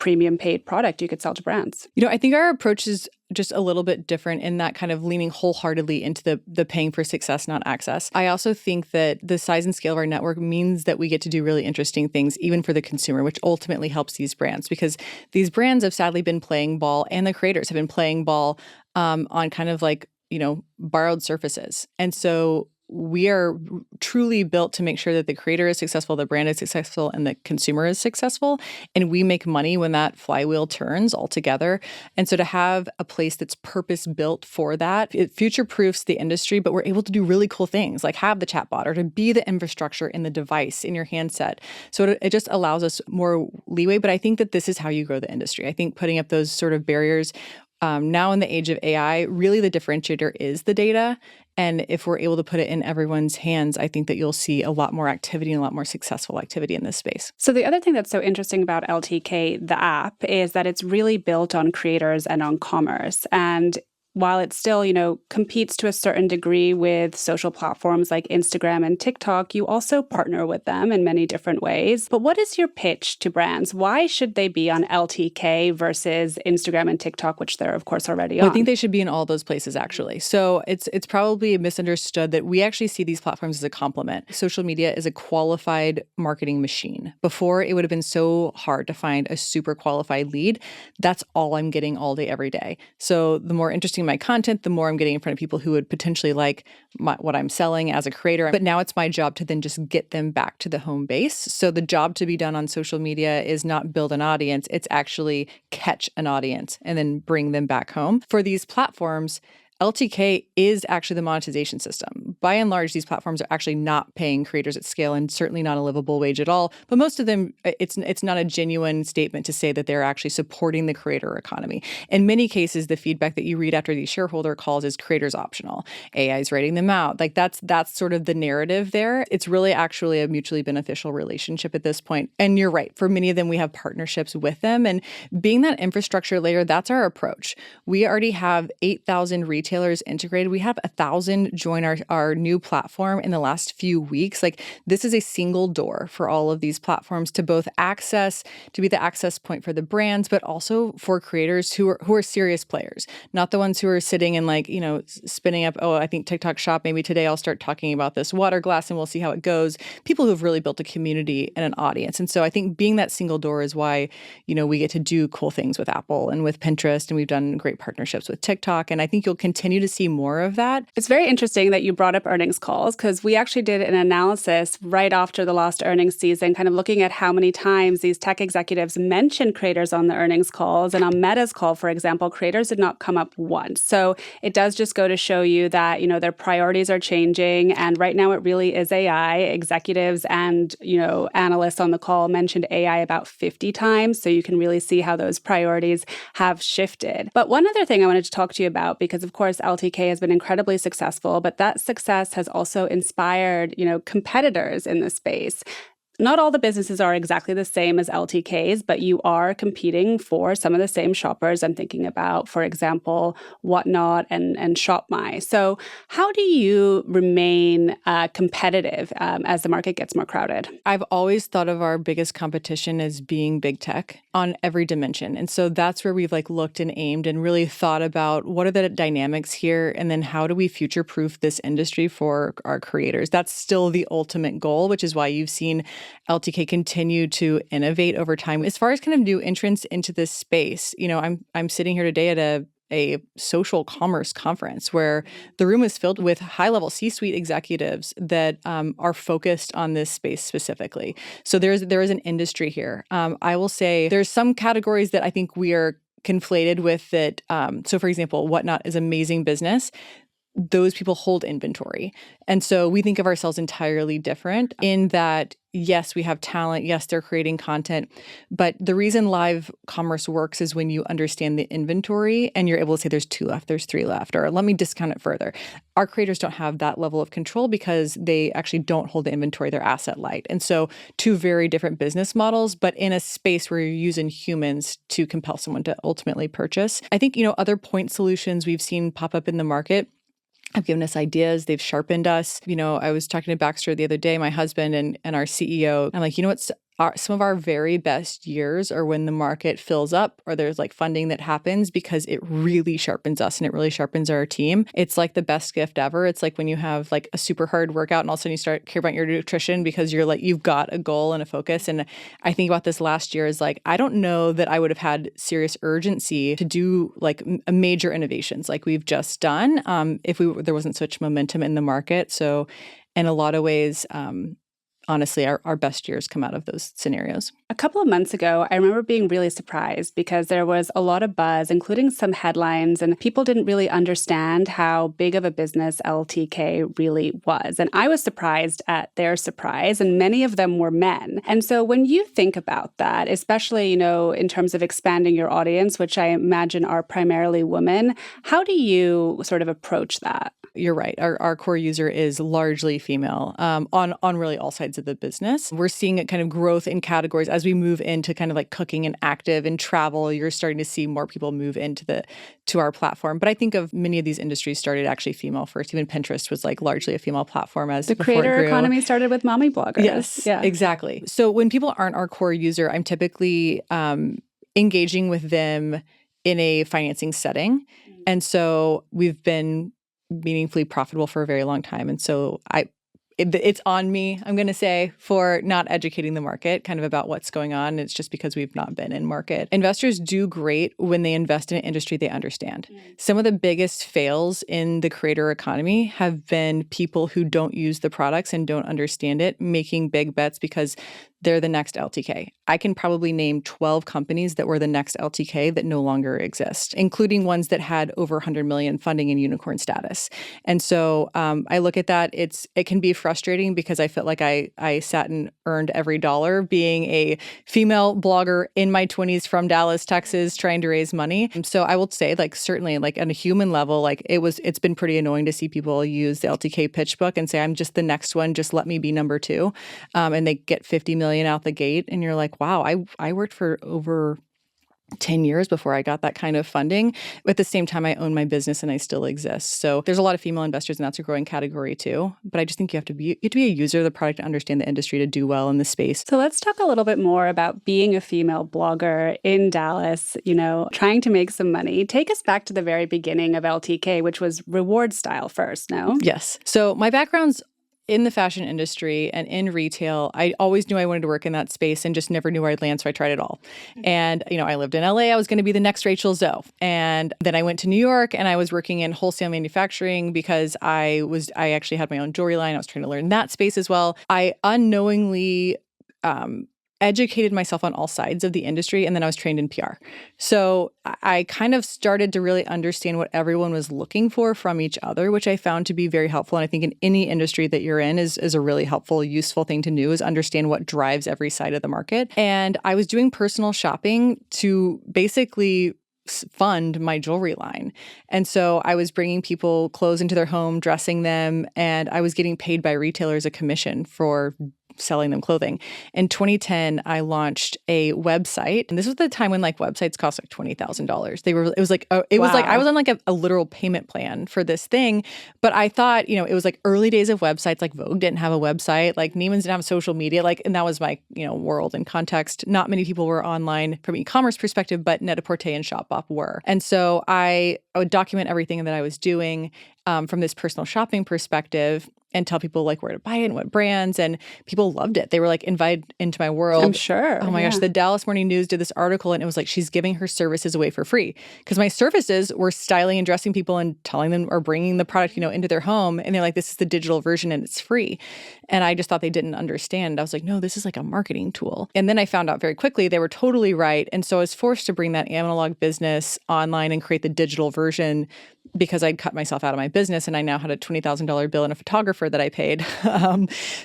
premium paid product you could sell to brands. I think our approach is just a little bit different in that kind of leaning wholeheartedly into the paying for success, not access. I also think that the size and scale of our network means that we get to do really interesting things, even for the consumer, which ultimately helps these brands because these brands have sadly been playing ball and the creators have been playing ball on kind of borrowed surfaces. And so we are truly built to make sure that the creator is successful, the brand is successful, and the consumer is successful. And we make money when that flywheel turns all together. And so to have a place that's purpose-built for that, it future-proofs the industry, but we're able to do really cool things like have the chatbot or to be the infrastructure in the device, in your handset. So it just allows us more leeway. But I think that this is how you grow the industry. I think putting up those sort of barriers now in the age of AI, really the differentiator is the data. And if we're able to put it in everyone's hands, I think that you'll see a lot more activity and a lot more successful activity in this space. So the other thing that's so interesting about LTK, the app, is that it's really built on creators and on commerce. And while it still, competes to a certain degree with social platforms like Instagram and TikTok, you also partner with them in many different ways. But what is your pitch to brands? Why should they be on LTK versus Instagram and TikTok, which they're, of course, already on? I think they should be in all those places, actually. So it's probably misunderstood that we actually see these platforms as a complement. Social media is a qualified marketing machine. Before, it would have been so hard to find a super qualified lead. That's all I'm getting all day, every day. So the more interesting my content, the more I'm getting in front of people who would potentially like what I'm selling as a creator. But now it's my job to then just get them back to the home base. So the job to be done on social media is not build an audience, it's actually catch an audience and then bring them back home. For these platforms, LTK is actually the monetization system. By and large, these platforms are actually not paying creators at scale and certainly not a livable wage at all. But most of them, it's not a genuine statement to say that they're actually supporting the creator economy. In many cases, the feedback that you read after these shareholder calls is creators optional. AI is writing them out. That's sort of the narrative there. It's really actually a mutually beneficial relationship at this point. And you're right. For many of them, we have partnerships with them. And being that infrastructure layer, that's our approach. We already have 8,000 retail retailers integrated. We have 1,000 join our new platform in the last few weeks. Like, this is a single door for all of these platforms to both access, to be the access point for the brands, but also for creators who are serious players, not the ones who are sitting and like, spinning up, oh, I think TikTok Shop, maybe today I'll start talking about this water glass and we'll see how it goes. People who've really built a community and an audience. And so I think being that single door is why, we get to do cool things with Apple and with Pinterest, and we've done great partnerships with TikTok. And I think you'll continue to see more of that. It's very interesting that you brought up earnings calls, because we actually did an analysis right after the last earnings season, kind of looking at how many times these tech executives mentioned creators on the earnings calls. And on Meta's call, for example, creators did not come up once. So it does just go to show you that, their priorities are changing. And right now it really is AI. Executives and, analysts on the call mentioned AI about 50 times. So you can really see how those priorities have shifted. But one other thing I wanted to talk to you about, because of course LTK has been incredibly successful, but that success has also inspired, competitors in the space. Not all the businesses are exactly the same as LTKs, but you are competing for some of the same shoppers. I'm thinking about, for example, Whatnot and ShopMy. So how do you remain competitive as the market gets more crowded? I've always thought of our biggest competition as being big tech on every dimension. And so that's where we've looked and aimed and really thought about what are the dynamics here, and then how do we future-proof this industry for our creators? That's still the ultimate goal, which is why you've seen LTK continue to innovate over time. As far as kind of new entrants into this space, I'm sitting here today at a social commerce conference where the room is filled with high-level C-suite executives that are focused on this space specifically. So there is an industry here. I will say there's some categories that I think we are conflated with that. So for example, Whatnot is amazing business. Those people hold inventory. And so we think of ourselves entirely different in that, yes, we have talent. Yes, they're creating content. But the reason live commerce works is when you understand the inventory and you're able to say there's 2 left, there's 3 left, or let me discount it further. Our creators don't have that level of control because they actually don't hold the inventory. They're asset light. And so 2 very different business models, but in a space where you're using humans to compel someone to ultimately purchase. I think, other point solutions we've seen pop up in the market have given us ideas. They've sharpened us. I was talking to Baxter the other day, my husband and our CEO. I'm like, what's some of our very best years are when the market fills up or there's funding that happens, because it really sharpens us and it really sharpens our team. It's like the best gift ever. It's like when you have a super hard workout and all of a sudden you start care about your nutrition because you've got a goal and a focus. And I think about this last year as I don't know that I would have had serious urgency to do major innovations like we've just done if there wasn't such momentum in the market. So in a lot of ways, honestly, our best years come out of those scenarios. A couple of months ago, I remember being really surprised because there was a lot of buzz, including some headlines, and people didn't really understand how big of a business LTK really was. And I was surprised at their surprise, and many of them were men. And so when you think about that, especially, in terms of expanding your audience, which I imagine are primarily women, how do you sort of approach that? You're right. Our core user is largely female on really all sides of the business. We're seeing a kind of growth in categories as we move into kind of cooking and active and travel. You're starting to see more people move to our platform. But I think of many of these industries started actually female first. Even Pinterest was largely a female platform as the creator economy started with mommy bloggers. Yes, yeah, exactly. So when people aren't our core user, I'm typically engaging with them in a financing setting. And so we've been meaningfully profitable for a very long time. And so it's on me, I'm going to say, for not educating the market kind of about what's going on. It's just because we've not been in market. Investors do great when they invest in an industry they understand. Some of the biggest fails in the creator economy have been people who don't use the products and don't understand it, making big bets because they're the next LTK. I can probably name 12 companies that were the next LTK that no longer exist, including ones that had over 100 million funding and unicorn status. And so I look at that. It can be frustrating because I felt like I sat and earned every dollar being a female blogger in my 20s from Dallas, Texas, trying to raise money. So I will say, certainly, on a human level, it's been pretty annoying to see people use the LTK pitch book and say, I'm just the next one, just let me be number 2. And they get 50 million out the gate. And you're like, wow, I worked for over 10 years before I got that kind of funding. But at the same time, I own my business and I still exist. So there's a lot of female investors, and that's a growing category too. But I just think you have to be a user of the product to understand the industry to do well in this space. So let's talk a little bit more about being a female blogger in Dallas, trying to make some money. Take us back to the very beginning of LTK, which was reward style first, no? Yes. So my background's in the fashion industry and in retail. I always knew I wanted to work in that space and just never knew where I'd land, so I tried it all. And, I lived in LA. I was going to be the next Rachel Zoe. And then I went to New York and I was working in wholesale manufacturing because I actually had my own jewelry line. I was trying to learn that space as well. I unknowingly educated myself on all sides of the industry, and then I was trained in PR. So I kind of started to really understand what everyone was looking for from each other, which I found to be very helpful. And I think in any industry that you're in is a really helpful, useful thing to do, is understand what drives every side of the market. And I was doing personal shopping to basically fund my jewelry line. And so I was bringing people clothes into their home, dressing them, and I was getting paid by retailers a commission for selling them clothing. In 2010, I launched a website, and this was the time when websites cost $20,000. I was on a literal payment plan for this thing, but I thought, it was early days of websites. Vogue didn't have a website, Neiman's didn't have social media, and that was my, world and context. Not many people were online from an e-commerce perspective, but Net-a-Porter and Shopbop were. And so I would document everything that I was doing from this personal shopping perspective and tell people where to buy it and what brands, and people loved it. They were invited into my world. I'm sure. Oh my gosh, the Dallas Morning News did this article, and it was she's giving her services away for free, because my services were styling and dressing people and telling them or bringing the product, into their home, and they're this is the digital version and it's free. And I just thought they didn't understand. I was no, this is a marketing tool. And then I found out very quickly they were totally right. And so I was forced to bring that analog business online and create the digital version, because I'd cut myself out of my business and I now had a $20,000 bill and a photographer that I paid.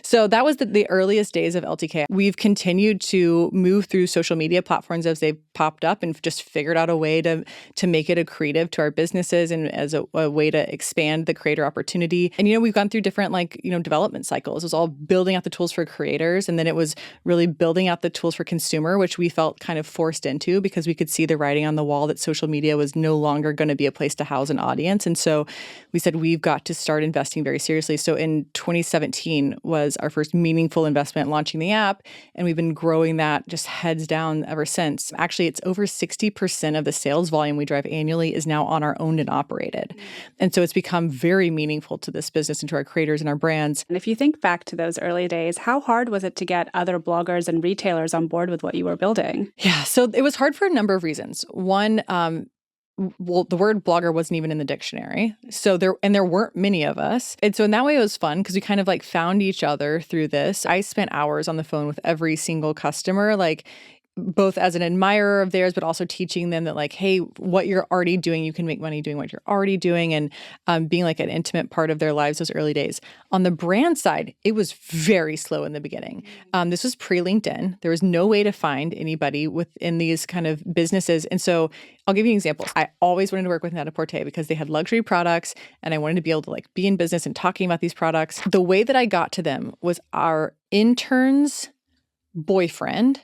So that was the earliest days of LTK. We've continued to move through social media platforms as they've popped up and just figured out a way to make it accretive to our businesses and as a way to expand the creator opportunity. And, we've gone through different development cycles. It was all building out the tools for creators, and then it was really building out the tools for consumer, which we felt kind of forced into because we could see the writing on the wall that social media was no longer going to be a place to house an audience. And so we said, we've got to start investing very seriously. So in 2017 was our first meaningful investment, launching the app. And we've been growing that just heads down ever since. Actually, it's over 60% of the sales volume we drive annually is now on our owned and operated. And so it's become very meaningful to this business and to our creators and our brands. And if you think back to those early days, how hard was it to get other bloggers and retailers on board with what you were building? Yeah, so it was hard for a number of reasons. One, the word blogger wasn't even in the dictionary. So there weren't many of us. And so in that way, it was fun because we kind of found each other through this. I spent hours on the phone with every single customer, both as an admirer of theirs, but also teaching them that hey, what you're already doing, you can make money doing what you're already doing, and being an intimate part of their lives those early days. On the brand side, it was very slow in the beginning. This was pre-LinkedIn. There was no way to find anybody within these kind of businesses. And so I'll give you an example. I always wanted to work with Net-a-Porter because they had luxury products, and I wanted to be able to be in business and talking about these products. The way that I got to them was our intern's boyfriend.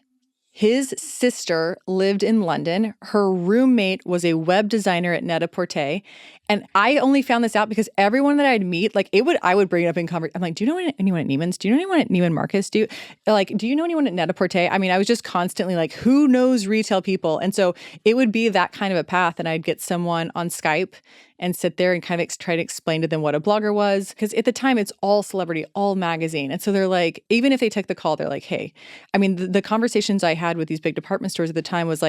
His sister lived in London. Her roommate was a web designer at Net-a-Porter. And I only found this out because everyone that I'd meet, I would bring it up in conversation. I'm do you know anyone at Neiman's? Do you know anyone at Neiman Marcus? Do you know anyone at Net-a-Porter? I mean, I was just constantly who knows retail people? And so it would be that kind of a path. And I'd get someone on Skype and sit there and kind of try to explain to them what a blogger was. Because at the time, it's all celebrity, all magazine. And so they're even if they took the call, they're hey, I mean, the conversations I had with these big department stores at the time was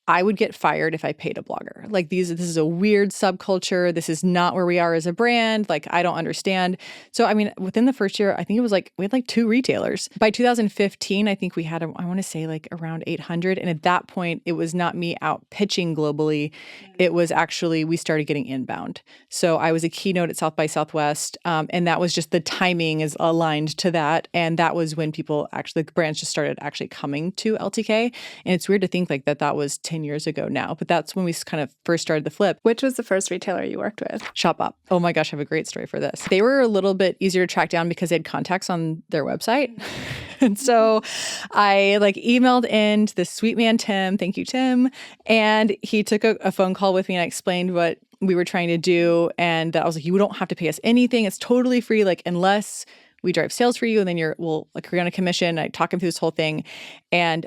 I would get fired if I paid a blogger. This is a weird subculture. This is not where we are as a brand. I don't understand. So, I mean, within the first year, I think it was we had 2 retailers. By 2015, I think we had, I want to say around 800. And at that point, it was not me out pitching globally. It was actually, we started getting inbound. So I was a keynote at South by Southwest. And that was just the timing is aligned to that. And that was when people the brands just started actually coming to LTK. And it's weird to think that was 10 10 years ago now, but that's when we kind of first started the flip. Which was the first retailer you worked with? Chatbot. Oh my gosh, I have a great story for this. They were a little bit easier to track down because they had contacts on their website. And so I emailed in to this sweet man, Tim. Thank you, Tim. And he took a phone call with me and I explained what we were trying to do. And I was like, you don't have to pay us anything. It's totally free, unless we drive sales for you and then we'll agree on a commission. I talk him through this whole thing. And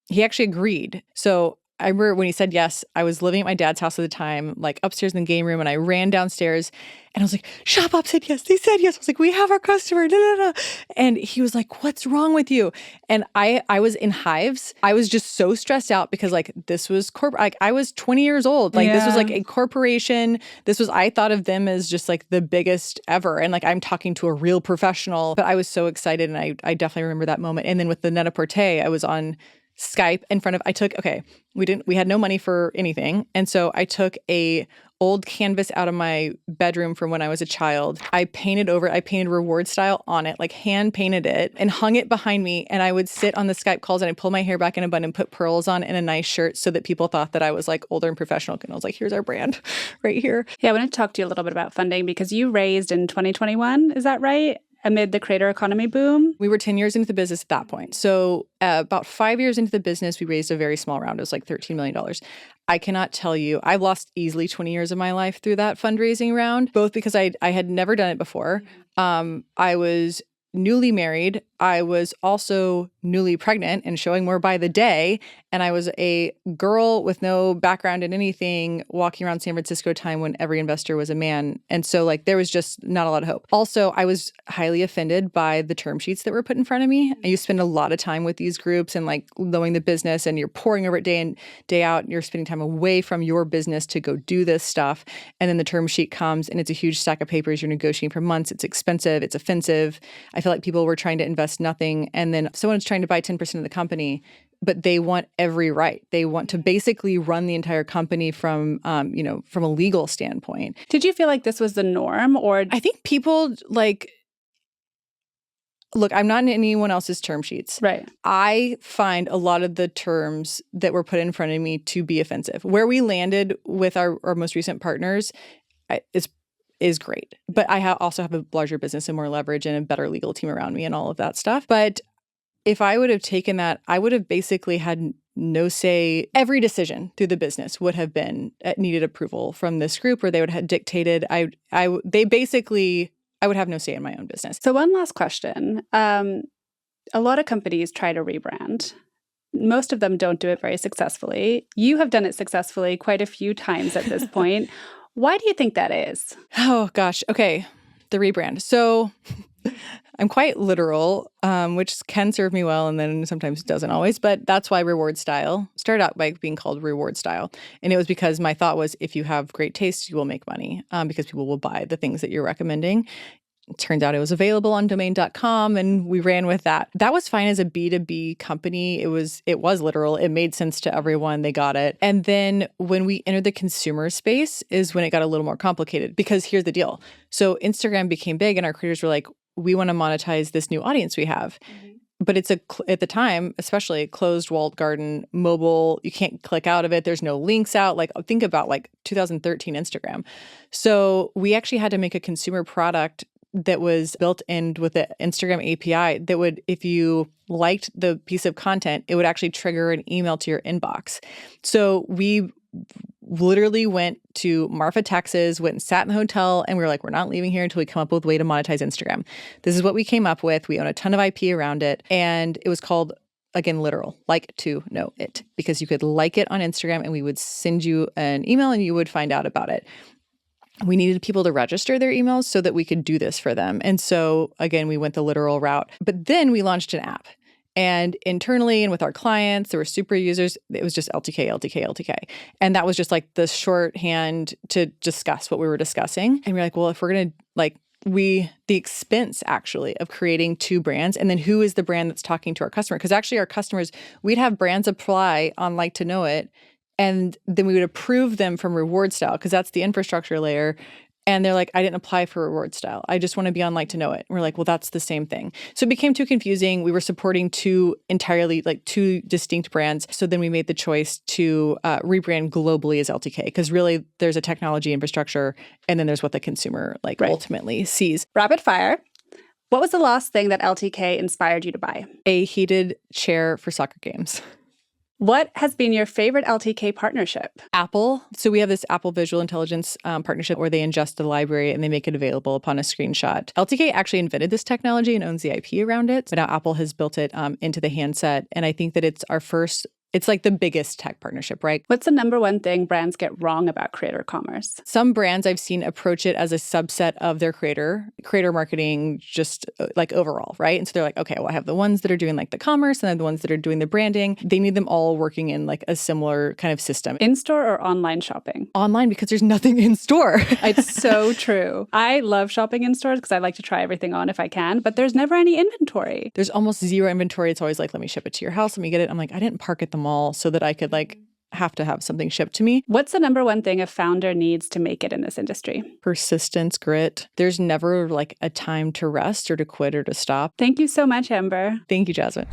he actually agreed. So I remember when he said yes, I was living at my dad's house at the time, upstairs in the game room, and I ran downstairs and I was like, Chatbot said yes. They said yes. I was like, we have our customer. Da, da, da. And he was like, what's wrong with you? And I was in hives. I was just so stressed out because this was corporate. I was 20 years old. This was a corporation. I thought of them as just the biggest ever. And I'm talking to a real professional, but I was so excited. And I definitely remember that moment. And then with the Net-a-Porter, I was on Skype in front of, we had no money for anything. And so I took a old canvas out of my bedroom from when I was a child. I painted reward style on it, hand painted it and hung it behind me. And I would sit on the Skype calls and I'd pull my hair back in a bun and put pearls on and a nice shirt so that people thought that I was older and professional. And I was like, here's our brand right here. Yeah, I want to talk to you a little bit about funding because you raised in 2021, is that right? Amid the creator economy boom? We were 10 years into the business at that point. So about 5 years into the business, we raised a very small round. It was $13 million. I cannot tell you, I've lost easily 20 years of my life through that fundraising round, both because I had never done it before. I was newly married. I was also newly pregnant and showing more by the day. And I was a girl with no background in anything walking around San Francisco time when every investor was a man. And so there was just not a lot of hope. Also, I was highly offended by the term sheets that were put in front of me. You spend a lot of time with these groups and knowing the business and you're pouring over it day in, day out. And you're spending time away from your business to go do this stuff. And then the term sheet comes and it's a huge stack of papers. You're negotiating for months. It's expensive. It's offensive. I feel like people were trying to invest nothing. And then someone's trying to buy 10% of the company, but they want every right. They want to basically run the entire company from a legal standpoint. Did you feel like this was the norm or? I think people look, I'm not in anyone else's term sheets. Right. I find a lot of the terms that were put in front of me to be offensive. Where we landed with our most recent partners is great. But I also have a larger business and more leverage and a better legal team around me and all of that stuff. But if I would have taken that, I would have basically had no say. Every decision through the business would have been needed approval from this group, or they would have dictated. I would have no say in my own business. So one last question. A lot of companies try to rebrand. Most of them don't do it very successfully. You have done it successfully quite a few times at this point. Why do you think that is? Oh, gosh. Okay. The rebrand. So I'm quite literal, which can serve me well and then sometimes doesn't always. But that's why reward style started out by being called reward style. And it was because my thought was if you have great taste, you will make money because people will buy the things that you're recommending. It turns out it was available on domain.com and we ran with that. That was fine as a B2B company. It was literal. It made sense to everyone. They got it. And then when we entered the consumer space is when it got a little more complicated because here's the deal. So Instagram became big and our creators were like, we want to monetize this new audience we have. Mm-hmm. But it's at the time, especially a closed walled garden, mobile, you can't click out of it. There's no links out. Think about 2013 Instagram. So we actually had to make a consumer product that was built in with the Instagram API that would, if you liked the piece of content, it would actually trigger an email to your inbox. So we literally went to Marfa, Texas, went and sat in the hotel, and we were like, we're not leaving here until we come up with a way to monetize Instagram. This is what we came up with. We own a ton of IP around it. And it was called, again, literal, like to know it, because you could like it on Instagram and we would send you an email and you would find out about it. We needed people to register their emails so that we could do this for them. And so, again, we went the literal route. But then we launched an app. And internally and with our clients, there were super users. It was just LTK, LTK, LTK. And that was just the shorthand to discuss what we were discussing. And we were like, well, if we're going to the expense actually of creating two brands, and then who is the brand that's talking to our customer? Because actually our customers, we'd have brands apply on Like to Know It, and then we would approve them from reward style because that's the infrastructure layer. And they're like, I didn't apply for reward style. I just want to be on Like to Know It. And we're like, well, that's the same thing. So it became too confusing. We were supporting two distinct brands. So then we made the choice to rebrand globally as LTK, because really there's a technology infrastructure and then there's what the consumer ultimately sees. Rapid fire. What was the last thing that LTK inspired you to buy? A heated chair for soccer games. What has been your favorite LTK partnership? Apple. So we have this Apple Visual Intelligence partnership where they ingest the library and they make it available upon a screenshot. LTK actually invented this technology and owns the IP around it, but now Apple has built it into the handset. And I think that it's like the biggest tech partnership, right? What's the number one thing brands get wrong about creator commerce? Some brands I've seen approach it as a subset of their creator marketing, just like overall, right? And so they're like, okay, well, I have the ones that are doing like the commerce and then the ones that are doing the branding. They need them all working in like a similar kind of system. In-store or online shopping? Online, because there's nothing in store. It's so true. I love shopping in stores because I like to try everything on if I can, but there's never any inventory. There's almost zero inventory. It's always like, let me ship it to your house. Let me get it. I'm like, I didn't park at the mall so that I could have to have something shipped to me. What's the number one thing a founder needs to make it in this industry? Persistence, grit. There's never a time to rest or to quit or to stop. Thank you so much, Amber. Thank you, Jasmine.